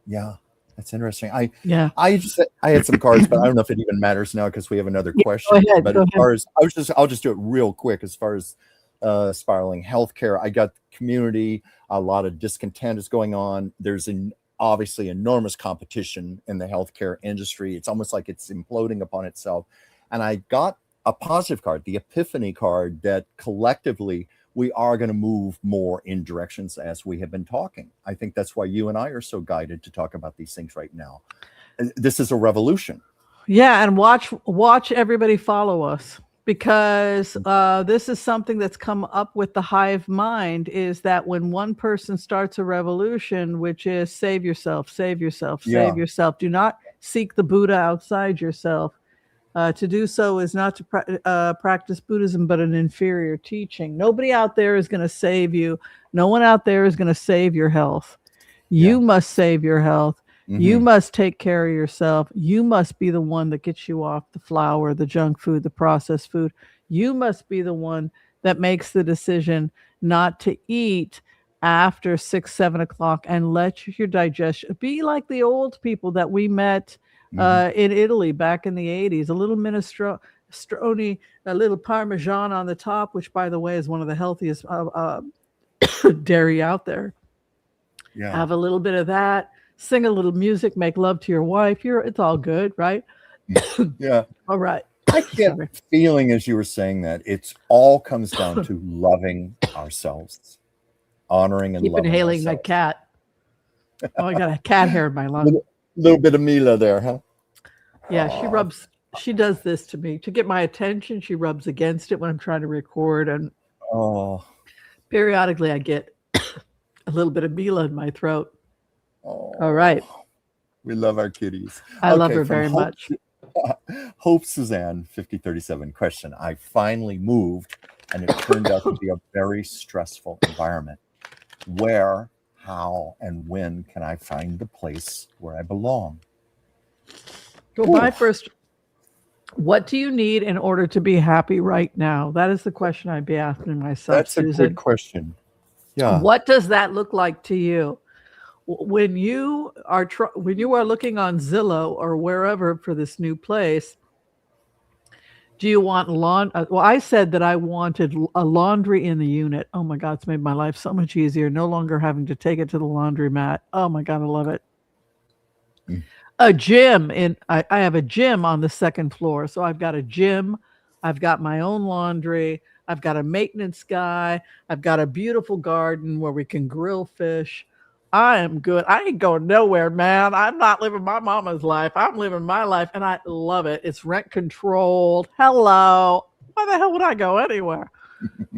Yeah. That's interesting. I had some cards, but I don't know if it even matters now because we have another question. Go ahead, but as far as I'll just do it real quick. As far as spiraling healthcare, I got community. A lot of discontent is going on. There's obviously enormous competition in the healthcare industry. It's almost like it's imploding upon itself. And I got a positive card, the Epiphany card, that collectively we are going to move more in directions as we have been talking. I think that's why you and I are so guided to talk about these things right now. This is a revolution. Yeah, and watch everybody follow us, because this is something that's come up with the hive mind, is that when one person starts a revolution, which is save yourself, save yourself, save yourself. Do not seek the Buddha outside yourself. To do so is not to practice Buddhism, but an inferior teaching. Nobody out there is going to save you. No one out there is going to save your health. You must save your health. You must take care of yourself. You must be the one that gets you off the flour, the junk food, the processed food. You must be the one that makes the decision not to eat after 6, 7 o'clock, and let your digestion be like the old people that we met in Italy back in the 80s. A little minestrone, a little Parmesan on the top, which, by the way, is one of the healthiest dairy out there. Have a little bit of that. Sing a little music. Make love to your wife. It's all good, right? All right. I get a feeling as you were saying that it all comes down to loving ourselves, honoring and keep loving inhaling ourselves. my cat. Oh, I got a cat hair in my lung. Little bit of Mila there, huh? Yeah, she does this to me to get my attention. She rubs against it when I'm trying to record, and periodically I get a little bit of Mila in my throat. All right. We love our kitties. I love her very much. Hope Suzanne, 5037 question. I finally moved, and it turned out to be a very stressful environment. Where, how, and when can I find the place where I belong? Well, my first, what do you need in order to be happy right now? That is the question I'd be asking myself. That's Susan. A good question. Yeah. What does that look like to you? When you are looking on Zillow or wherever for this new place, do you want well, I said that I wanted a laundry in the unit. Oh my God, it's made my life so much easier. No longer having to take it to the laundromat. Oh my God, I love it. A gym I have a gym on the 2nd floor. So I've got a gym. I've got my own laundry. I've got a maintenance guy. I've got a beautiful garden where we can grill fish. I am good. I ain't going nowhere, man. I'm not living my mama's life. I'm living my life, and I love it. It's rent controlled. Hello. Why the hell would I go anywhere?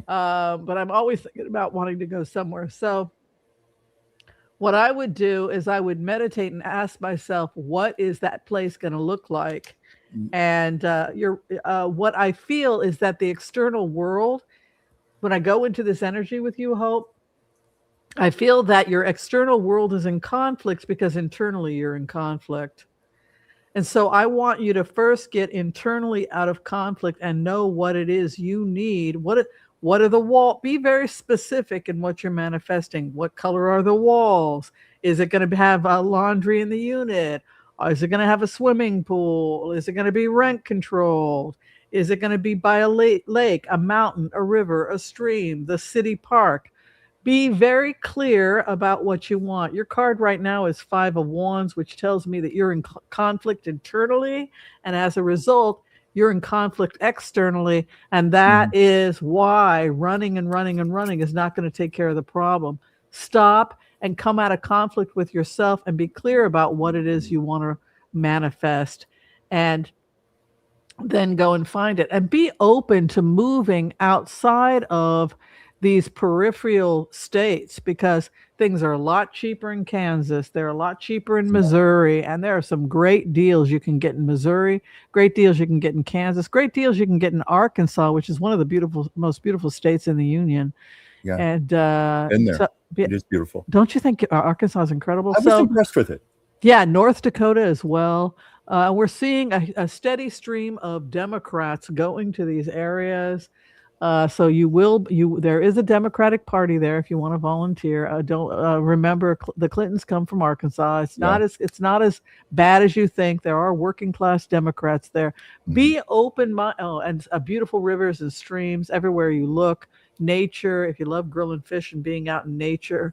But I'm always thinking about wanting to go somewhere. So what I would do is I would meditate and ask myself, what is that place going to look like? And what I feel is that the external world, when I go into this energy with you, Hope, I feel that your external world is in conflict because internally you're in conflict. And so I want you to first get internally out of conflict and know what it is you need. What are the walls? Be very specific in what you're manifesting. What color are the walls? Is it going to have a laundry in the unit? Or is it going to have a swimming pool? Is it going to be rent controlled? Is it going to be by a lake, a mountain, a river, a stream, the city park? Be very clear about what you want. Your card right now is Five of Wands, which tells me that you're in conflict internally, and as a result, you're in conflict externally, and that is why running and running and running is not going to take care of the problem. Stop and come out of conflict with yourself and be clear about what it is you want to manifest, and then go and find it, and be open to moving outside of these peripheral states, because things are a lot cheaper in Kansas, they're a lot cheaper in Missouri, and there are some great deals you can get in Missouri, great deals you can get in Kansas, great deals you can get in Arkansas, which is one of the most beautiful states in the union. Yeah. And in there. It is beautiful. Don't you think Arkansas is incredible? I was impressed with it. Yeah, North Dakota as well. We're seeing a steady stream of Democrats going to these areas. So there is a Democratic Party there if you want to volunteer. Don't remember the Clintons come from Arkansas. It's not as bad as you think. There are working class Democrats there. Be open and beautiful rivers and streams everywhere you look. Nature, if you love grilling fish and being out in nature,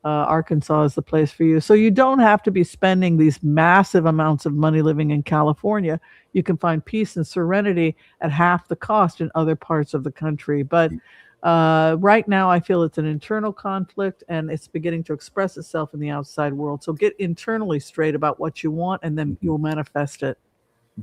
Arkansas is the place for you. So you don't have to be spending these massive amounts of money living in California. You can find peace and serenity at half the cost in other parts of the country. But right now, I feel it's an internal conflict, and it's beginning to express itself in the outside world. So get internally straight about what you want, and then you'll manifest it.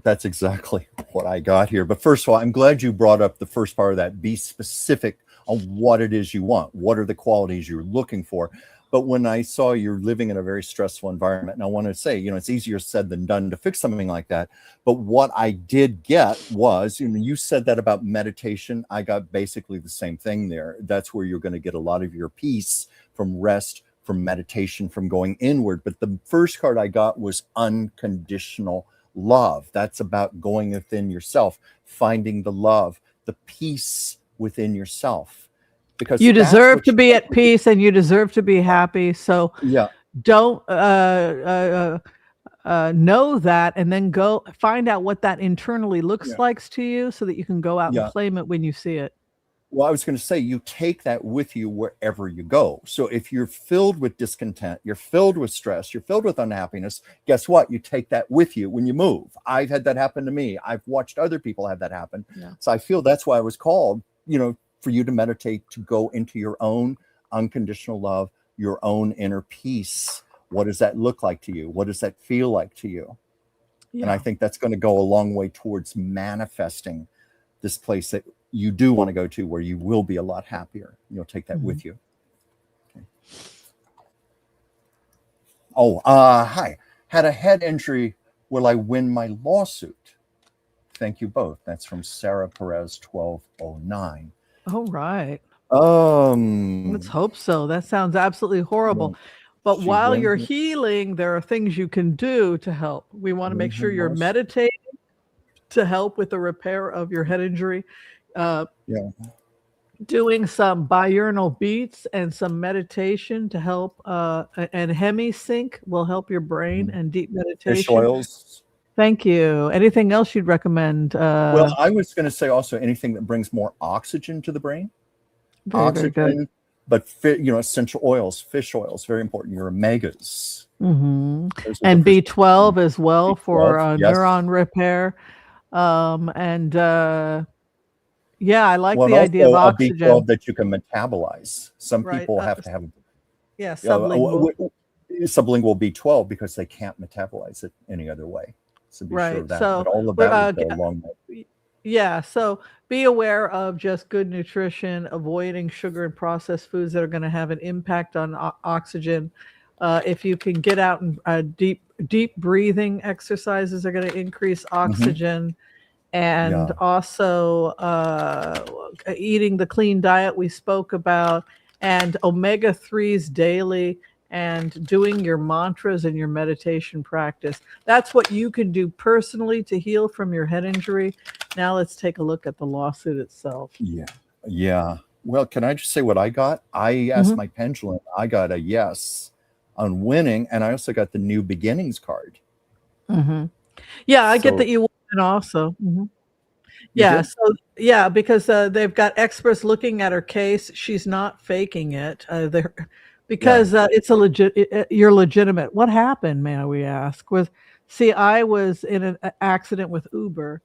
That's exactly what I got here. But first of all, I'm glad you brought up the first part of that. Be specific on what it is you want. What are the qualities you're looking for? But when I saw you're living in a very stressful environment, and I want to say, it's easier said than done to fix something like that. But what I did get was, you said that about meditation. I got basically the same thing there. That's where you're going to get a lot of your peace from rest, from meditation, from going inward. But the first card I got was unconditional love. That's about going within yourself, finding the love, the peace within yourself. Because you deserve to be at peace, and you deserve to be happy. So don't know that, and then go find out what that internally looks like to you, so that you can go out and claim it when you see it. Well, I was going to say, you take that with you wherever you go. So if you're filled with discontent, you're filled with stress, you're filled with unhappiness, guess what? You take that with you when you move. I've had that happen to me. I've watched other people have that happen. So I feel that's why I was called, for you to meditate, to go into your own unconditional love, your own inner peace. What does that look like to you? What does that feel like to you? And I think that's going to go a long way towards manifesting this place that you do want to go to, where you will be a lot happier. You'll take that with you. Okay. Oh, hi. Had a head injury. Will I win my lawsuit? Thank you both. That's from Sarah Perez, 1209. All right. Let's hope so. That sounds absolutely horrible. But while you're healing, there are things you can do to help. We want to make sure you're meditating to help with the repair of your head injury. Doing some binaural beats and some meditation to help, and hemi-sync will help your brain, and deep meditation. Fish oils. Thank you. Anything else you'd recommend? Well, I was going to say also anything that brings more oxygen to the brain. Very good. But essential oils, fish oils, very important. Your omegas. And B12 as well B12, for neuron repair. I like the idea of oxygen. B12 that you can metabolize. Some people have to have sublingual B12 because they can't metabolize it any other way. So be sure of that. So, but all of that would go along that. So be aware of just good nutrition, avoiding sugar and processed foods that are going to have an impact on oxygen. If you can get out and deep breathing exercises are going to increase oxygen. And also eating the clean diet we spoke about, and omega-3s daily, and doing your mantras and your meditation practice. That's what you can do personally to heal from your head injury. Now let's take a look at the lawsuit itself. Yeah. Well, can I just say what I got? I asked my pendulum. I got a yes on winning, and I also got the new beginnings card. Yeah, I get that you won also. You Yeah, did? so yeah, because they've got experts looking at her case. She's not faking it. They're Yeah. because it's a you're legitimate. What happened, may we ask? See, I was in an accident with Uber,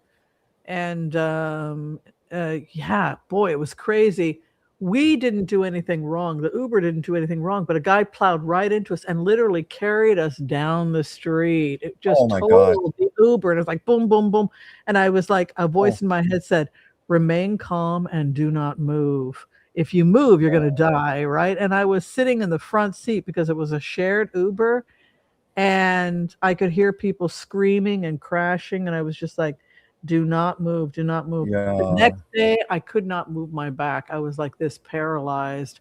and yeah, boy, it was crazy. We didn't do anything wrong. The Uber didn't do anything wrong, but a guy plowed right into us and literally carried us down the street. It Oh just my God. totaled the Uber, and it was like boom, boom, boom. And I was like, a Oh, voice in my head said, "Remain calm and do not move. If you move, you're going to die," right? And I was sitting in the front seat because it was a shared Uber, and I could hear people screaming and crashing, and I was just like, "Do not move, do not move." The yeah. next day, I could not move my back. I was like this paralyzed,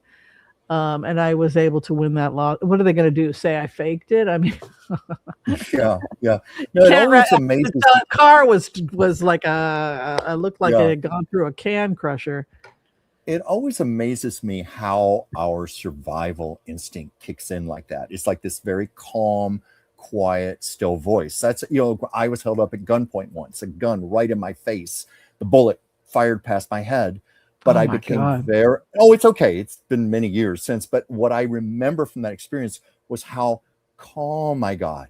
and I was able to win that lot. What are they gonna do? Say I faked it? I mean, Yeah. Yeah. you No, it can't always the amazes me. car was like it looked like it Yeah. had gone through a can crusher. It always amazes me how our survival instinct kicks in like that. It's like this very calm, quiet, still voice. That's, I was held up at gunpoint once, a gun right in my face. The bullet fired past my head, but Oh I my became god. oh, it's okay. It's been many years since, but what I remember from that experience was how calm I got.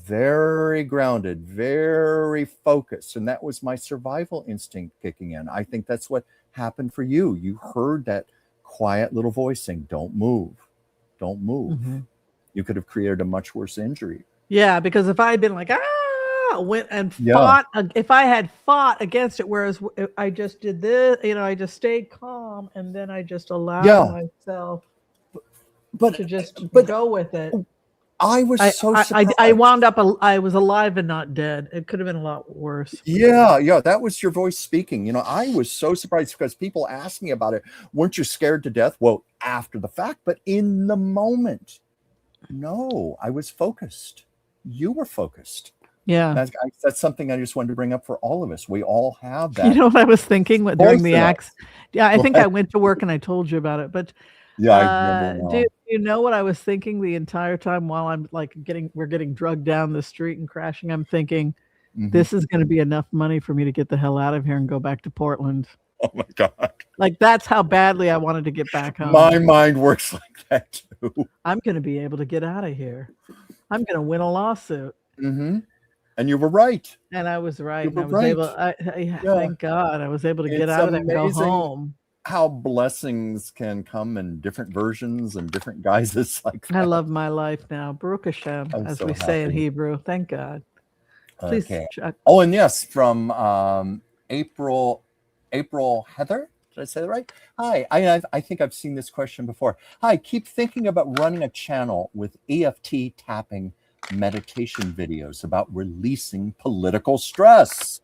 Very grounded, very focused. And that was my survival instinct kicking in. I think that's what happened for you. You heard that quiet little voice saying, "Don't move, don't move." Mhm. You could have created a much worse injury. Yeah, because if I had been like, "Ah," went and Yeah, fought if I had fought against it, whereas I just did this, I just stayed calm, and then I just allowed yeah, myself but to just but go with it. I was so I surprised. wound up I was alive and not dead. It could have been a lot worse. Yeah, yeah, that was your voice speaking. I was so surprised because people asked me about it. Weren't you scared to death? Well, after the fact, but in the moment, no, I was focused. You were focused. Yeah. That's something I just wanted to bring up for all of us. We all have You that know what I was thinking during voice the in acts? us. Yeah, I Go think I ahead. went to work and I told you about it, but, Yeah, I remember do now. you know what I was thinking the entire time while I'm, like, we're getting drugged down the street and crashing? I'm thinking, Mhm. "This is gonna be enough money for me to get the hell out of here and go back to Portland." Oh my God. Like, that's how badly I wanted to get back home. My mind works like that too. I'm gonna be able to get out of here. I'm gonna win a lawsuit. Mhm. And you were right. And I was right, You and were I was right. able yeah, Yeah. thank God I was able to get It's out of there and go amazing home. how blessings can come in different versions and different guises like I that. love my life now. Baruch Hashem, I'm as so we say in happy. Hebrew. Thank God. Please, Okay. Chuck. Oh, and yes, from April Heather. Did I say that right? Hi. I think I've seen this question before. Hi. Keep thinking about running a channel with EFT tapping meditation videos about releasing political stress.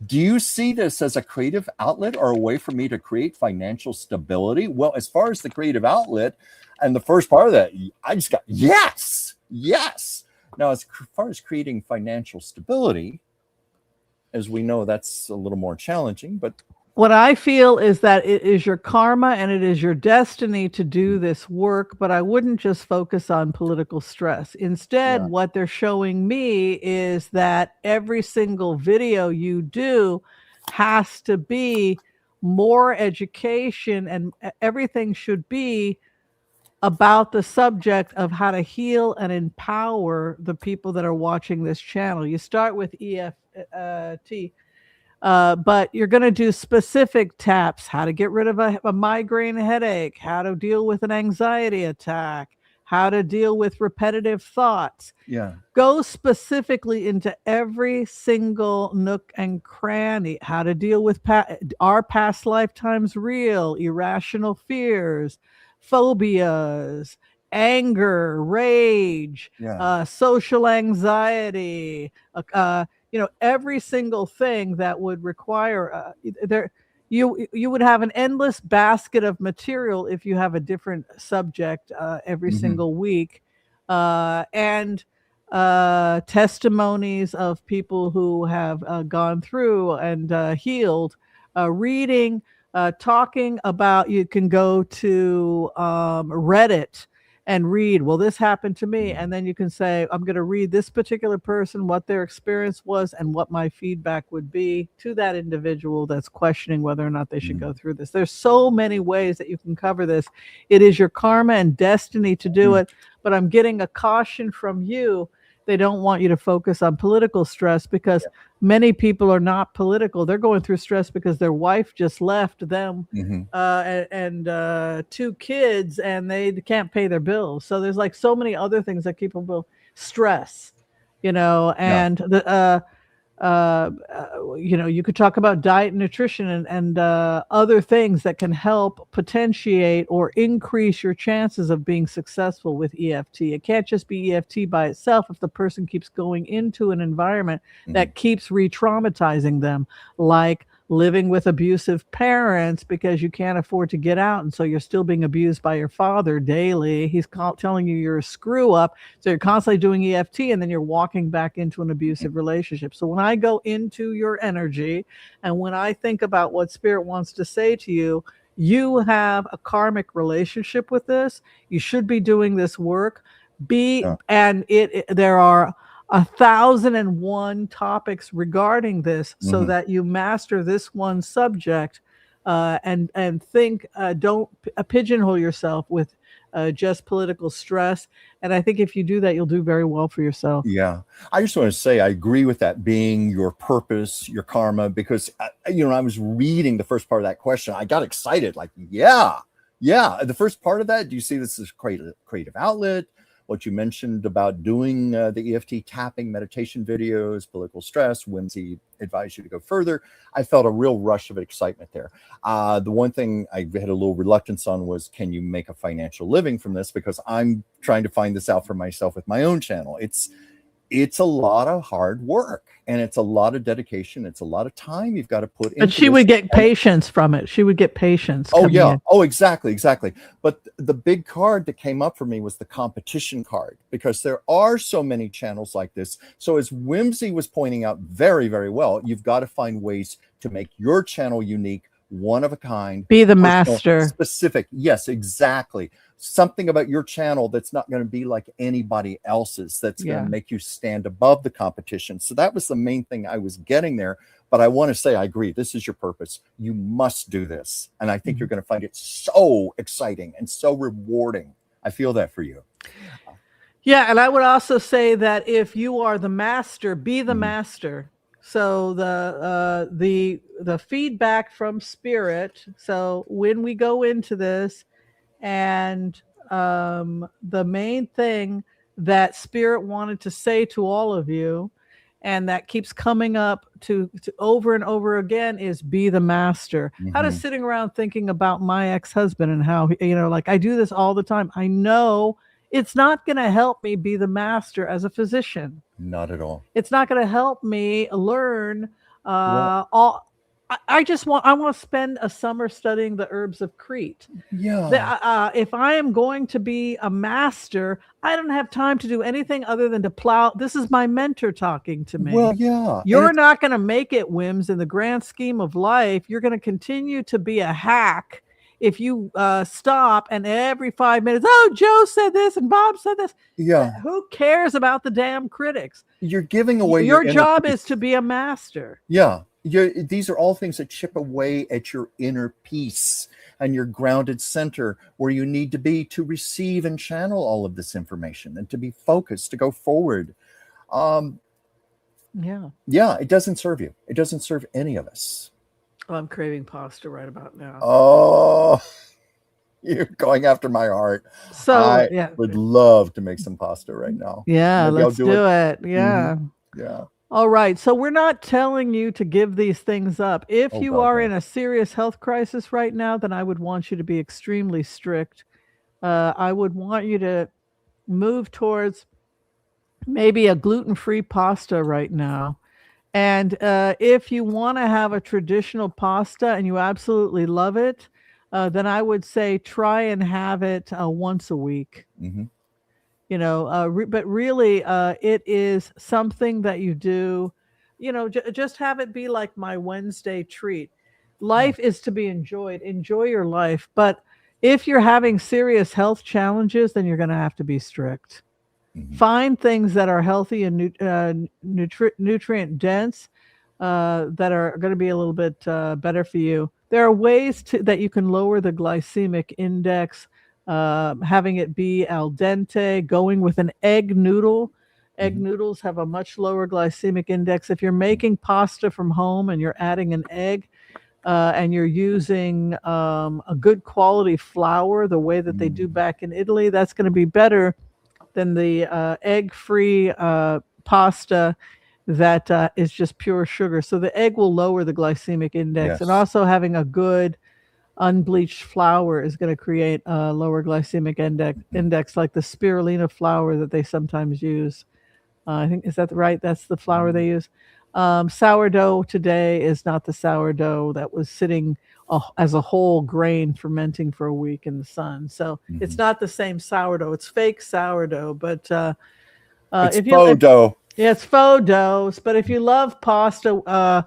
Do you see this as a creative outlet or a way for me to create financial stability? Well, as far as the creative outlet and the first part of that, I just got yes, yes. Now, as far as creating financial stability, as we know, that's a little more challenging, but What I feel is that it is your karma and it is your destiny to do this work, but I wouldn't just focus on political stress. Instead, yeah. what they're showing me is that every single video you do has to be more education, and everything should be about the subject of how to heal and empower the people that are watching this channel. You start with EFT, but you're going to do specific taps: how to get rid of a migraine headache, how to deal with an anxiety attack, how to deal with repetitive thoughts. Yeah. Go specifically into every single nook and cranny: how to deal with are past lifetimes real, irrational fears, phobias, anger, rage, Yeah. social anxiety, every single thing that would require there. You would have an endless basket of material if you have a different subject every Mm-hmm. single week, and testimonies of people who have gone through and healed, reading, talking about. You can go to Reddit and read, well, this happened to me. And then you can say, I'm going to read this particular person, what their experience was, and what my feedback would be to that individual that's questioning whether or not they should go through this. There's so many ways that you can cover this. It is your karma and destiny to do it. But I'm getting a caution from you. They don't want you to focus on political stress, because many people are not political. They're going through stress because their wife just left them and 2 kids, and they can't pay their bills. So there's like so many other things that keep people stress, and you could talk about diet and nutrition and other things that can help potentiate or increase your chances of being successful with EFT. It can't just be EFT by itself if the person keeps going into an environment that keeps re-traumatizing them, like living with abusive parents because you can't afford to get out, and so you're still being abused by your father daily. He's telling you you're a screw up, so you're constantly doing EFT, and then you're walking back into an abusive relationship. So when I go into your energy, and when I think about what Spirit wants to say to you, you have a karmic relationship with this. You should be doing this work. And there are 1,001 topics regarding this, so that you master this one subject, and think, don't pigeonhole yourself with just political stress. And I think if you do that, you'll do very well for yourself. Yeah. I just want to say, I agree with that being your purpose, your karma, because, I was reading the first part of that question. I got excited, like, yeah. The first part of that, do you see this as creative outlet? What you mentioned about doing the EFT tapping meditation videos, political stress, Whimsy advised you to go further. I felt a real rush of excitement there. The one thing I had a little reluctance on was, can you make a financial living from this? Because I'm trying to find this out for myself with my own channel. It's a lot of hard work, and it's a lot of dedication. It's a lot of time you've got to put into. But she would get patience from it. She would get patience. Oh, yeah. Oh, exactly. But the big card that came up for me was the competition card, because there are so many channels like this. So as Whimsy was pointing out very, very well, you've got to find ways to make your channel unique, one of a kind. Be the master. Specific. Yes, exactly. Something about your channel that's not going to be like anybody else's, that's going to make you stand above the competition. So that was the main thing I was getting there. But I want to say, I agree, this is your purpose. You must do this. And I think you're going to find it so exciting and so rewarding. I feel that for you. Yeah. And I would also say that if you are the master, be the master. So the feedback from Spirit. So when we go into this, and the main thing that Spirit wanted to say to all of you, and that keeps coming up to over and over again, is be the master. How does sitting around thinking about my ex-husband and how, like, I do this all the time. I know it's not going to help me be the master as a physician. Not at all. It's not going to help me learn all. I want to spend a summer studying the herbs of Crete. Yeah. If I am going to be a master, I don't have time to do anything other than to plow. This is my mentor talking to me. Well, yeah. You're not going to make it, Whims, in the grand scheme of life. You're going to continue to be a hack if you stop and every 5 minutes, oh, Joe said this and Bob said this. Yeah. Who cares about the damn critics? You're giving away your job is to be a master. Yeah. These are all things that chip away at your inner peace and your grounded center, where you need to be to receive and channel all of this information and to be focused, to go forward. Yeah, it doesn't serve you. It doesn't serve any of us. Oh, I'm craving pasta right about now. Oh, you're going after my heart. So I would love to make some pasta right now. Yeah, maybe let's do it. Yeah. Yeah. All right. So we're not telling you to give these things up. If you are in a serious health crisis right now, then I would want you to be extremely strict. I would want you to move towards maybe a gluten-free pasta right now. And if you want to have a traditional pasta and you absolutely love it, then I would say try and have it once a week. But really, it is something that you do, just have it be like my Wednesday treat. Life is to be enjoyed. Enjoy your life. But If you're having serious health challenges, then you're going to have to be strict. Find things that are healthy and nutrient dense, that are going to be a little bit better for you. There are ways that you can lower the glycemic index, having it be al dente, going with an egg noodle. Egg noodles have a much lower glycemic index. If you're making pasta from home and you're adding an egg, and you're using a good quality flour, the way that they do back in Italy, that's going to be better than the egg-free pasta that is just pure sugar. So the egg will lower the glycemic index, and also having a good unbleached flour is going to create a lower glycemic index, like the spirulina flour that they sometimes use. I think, is that right? That's the flour they use. Sourdough today is not the sourdough that was sitting as a whole grain fermenting for a week in the sun. So it's not the same sourdough. It's fake sourdough, but it's faux dough. Yeah, it's faux doughs. But if you love pasta,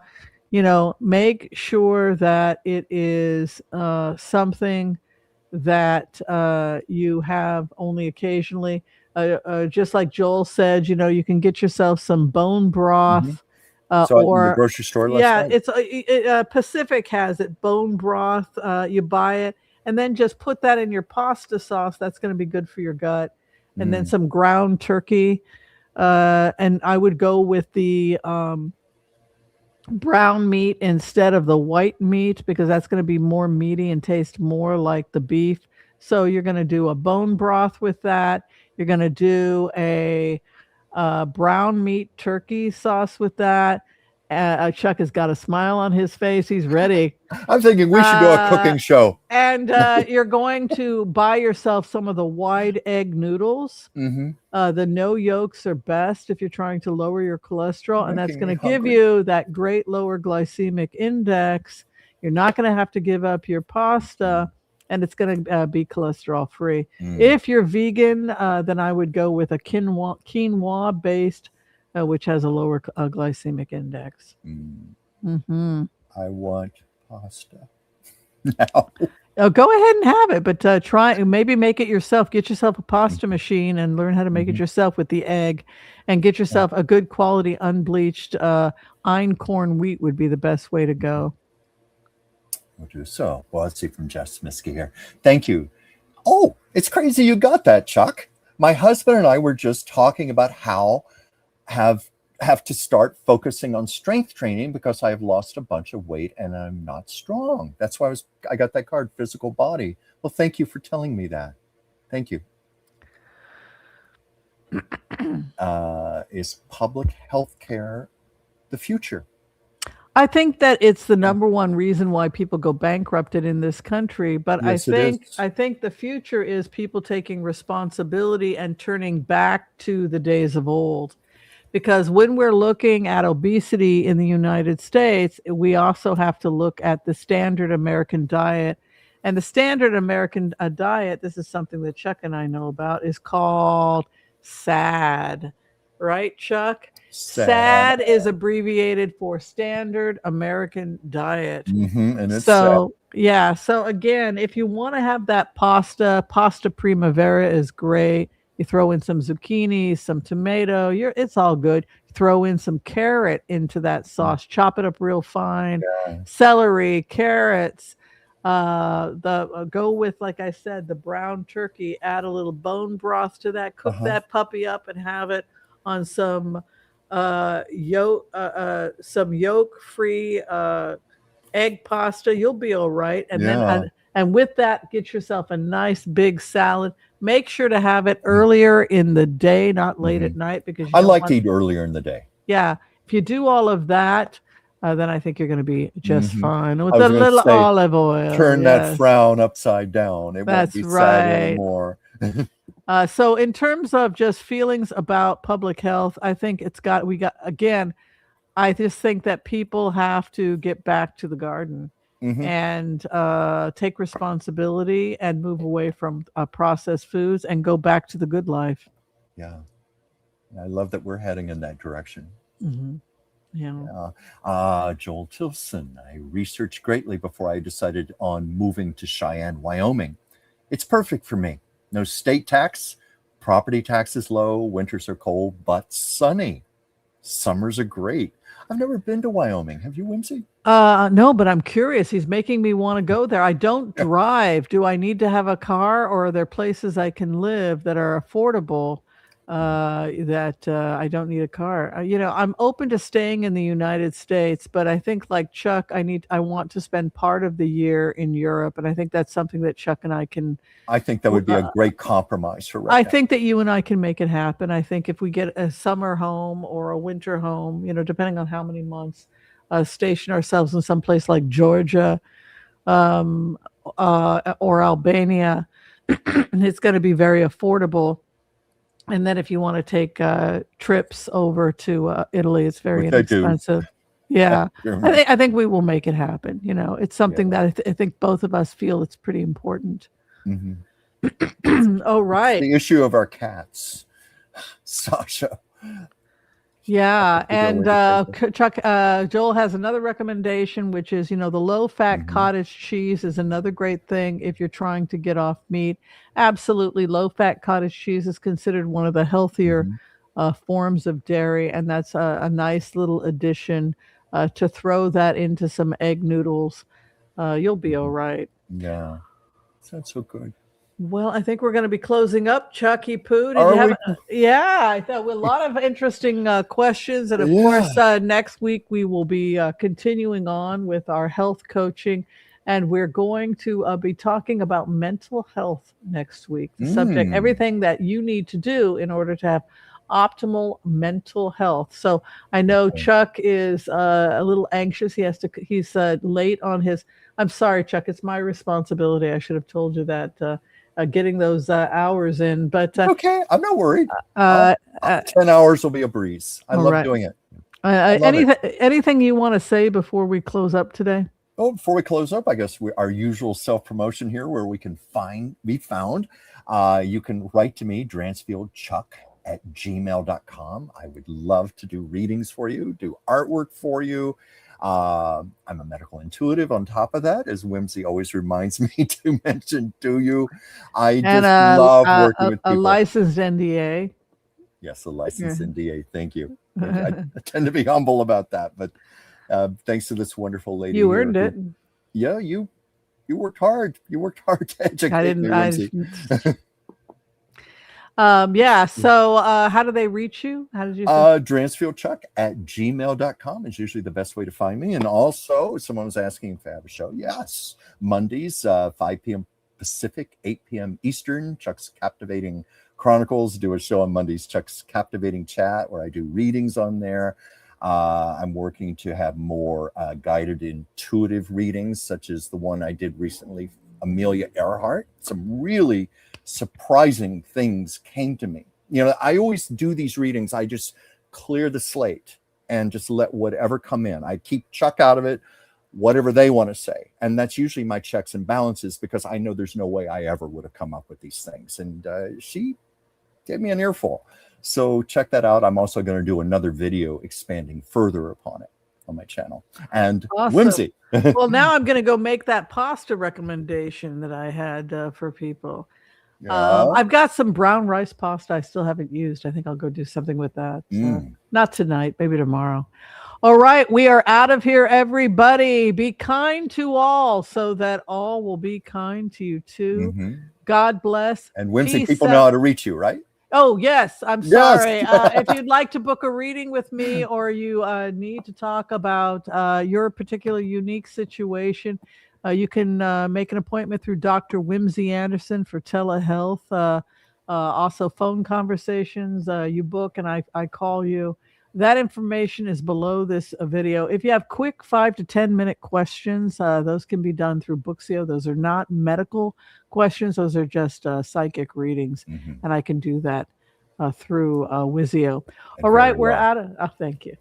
make sure that it is something that you have only occasionally. Just like Joel said, you can get yourself some bone broth. So in the grocery store last night. It's Pacific has it, bone broth. You buy it and then just put that in your pasta sauce. That's going to be good for your gut. And then some ground turkey. And I would go with the brown meat instead of the white meat, because that's going to be more meaty and taste more like the beef. So you're going to do a bone broth with that. You're going to do a brown meat turkey sauce with that. Chuck has got a smile on his face. He's ready. I'm thinking we should do a cooking show. And you're going to buy yourself some of the wide egg noodles. The no yolks are best if you're trying to lower your cholesterol, and that's going to give you that great lower glycemic index. You're not going to have to give up your pasta, and it's going to be cholesterol free. If you're vegan, then I would go with a quinoa based, which has a lower glycemic index. I want pasta now. Oh, go ahead and have it, but try maybe make it yourself. Get yourself a pasta machine and learn how to make it yourself with the egg, and get yourself a good quality unbleached einkorn wheat would be the best way to go. We'll do so. Well, let's see from Jeff Smisky here. Thank you. Oh, it's crazy you got that, Chuck. My husband and I were just talking about how have to start focusing on strength training because I have lost a bunch of weight and I'm not strong. That's why I got that card, physical body. Well, thank you for telling me that. Thank you. Is public health care the future? I think that it's the number one reason why people go bankrupted in this country. But yes, I think the future is people taking responsibility and turning back to the days of old. Because when we're looking at obesity in the United States, we also have to look at the standard American diet. And the standard American diet, this is something that Chuck and I know about, is called SAD. Right, Chuck? SAD is abbreviated for Standard American Diet. And it's so sad. Yeah. So again, if you want to have that pasta primavera is great. You throw in some zucchini, some tomato, it's all good. Throw in some carrot into that sauce, chop it up real fine. Celery, carrots. Go with, like I said, the brown turkey. Add a little bone broth to that. Cook that puppy up and have it on some yolk-free egg pasta. You'll be all right. And then and with that, get yourself a nice big salad. Make sure to have it earlier in the day, not late at night, because I like to eat earlier in the day. Yeah, if you do all of that, then I think you're going to be just fine with a little olive oil. Turn that frown upside down. It won't be sad anymore. So in terms of just feelings about public health, I think I just think that people have to get back to the garden and take responsibility and move away from processed foods and go back to the good life. Yeah. I love that we're heading in that direction. Joel Tilson, I researched greatly before I decided on moving to Cheyenne, Wyoming. It's perfect for me. No state tax, property tax is low, winters are cold, but sunny. Summers are great. I've never been to Wyoming. Have you, Whimsy? No, but I'm curious. He's making me want to go there. I don't drive. Do I need to have a car, or are there places I can live that are affordable that I don't need a car? I'm open to staying in the United States, but I think like Chuck, I want to spend part of the year in Europe, and I think that's something that Chuck and I can. I think that would be a great compromise for right I now. think that you and I can make it happen. I think if we get a summer home or a winter home, depending on how many months, station ourselves in some place like Georgia or Albania, it's going to be very affordable. And then if you want to take trips over to Italy, it's very inexpensive. Yeah, I think we will make it happen. It's something that I think both of us feel it's pretty important. Mm-hmm. Oh, right. It's the issue of our cats, Sasha. Yeah, and Chuck, Joel has another recommendation, which is, the low-fat cottage cheese is another great thing if you're trying to get off meat. Absolutely, low-fat cottage cheese is considered one of the healthier forms of dairy, and that's a nice little addition to throw that into some egg noodles. You'll be all right. Yeah, sounds so good. Well, I think we're going to be closing up. Chucky Poo, yeah, I thought a lot of interesting questions. And of course, next week we will be continuing on with our health coaching. And we're going to be talking about mental health next week. The subject, everything that you need to do in order to have optimal mental health. So I know Chuck is a little anxious. He's late on his, I'm sorry, Chuck, it's my responsibility. I should have told you that. Getting those hours in, but okay, I'm not worried. 10 hours will be a breeze. I love doing it. Anything you want to say before we close up today? Oh, before we close up, I guess our usual self-promotion here, where we can be found. You can write to me, dransfieldchuck@gmail.com. I would love to do readings for you, do artwork for you. I'm a medical intuitive on top of that, as Whimsy always reminds me to mention to you. I just love working with people. A licensed NDA. Yes, a licensed NDA. Thank you. I tend to be humble about that, but thanks to this wonderful lady. You earned it. Yeah, you worked hard. You worked hard to educate me, Whimsy. So how do they reach you? How did you dransfieldchuck@gmail.com is usually the best way to find me. And also, someone was asking if I have a show. Yes, Mondays 5 p.m. Pacific, 8 p.m. Eastern, Chuck's Captivating Chronicles. Do a show on Mondays, Chuck's Captivating Chat, where I do readings on there. I'm working to have more guided intuitive readings, such as the one I did recently, Amelia Earhart. Some really surprising things came to me. I always do these readings. I just clear the slate and just let whatever come in. I keep Chuck out of it, whatever they want to say. And that's usually my checks and balances, because I know there's no way I ever would have come up with these things. And she gave me an earful. So check that out. I'm also going to do another video expanding further upon it on my channel. And awesome. Whimsy. Well, now I'm going to go make that pasta recommendation that I had for people. I've got some brown rice pasta I still haven't used. I think I'll go do something with that. Not tonight, maybe tomorrow. All right, we are out of here, everybody. Be kind to all, so that all will be kind to you too. God bless. And Whimsy, people know how to reach you, right? Oh, yes. I'm sorry. If you'd like to book a reading with me, or you need to talk about your particular unique situation, you can make an appointment through Dr. Whimsy Anderson for telehealth. Also phone conversations. You book and I call you. That information is below this video. If you have quick 5 to 10 minute questions, those can be done through Booksio. Those are not medical questions. Those are just psychic readings. And I can do that through Wizio. All right, we're out of. Oh, thank you.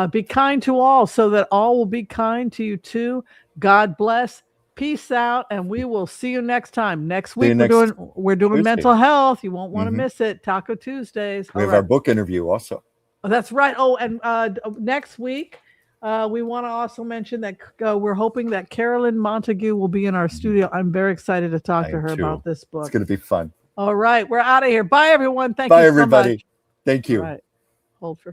Be kind to all, so that all will be kind to you too. God bless. Peace out, and we will see you next time. Next week we're doing Tuesday. Mental health. You won't want to miss it. Taco Tuesdays. We have our book interview also. Oh, that's right. Oh, and next week We want to also mention that we're hoping that Carolyn Montague will be in our studio. I'm very excited to talk to her about this book. It's going to be fun. All right. We're out of here. Bye, everyone. Thank you so everybody. much. Thank you. All right. Hold for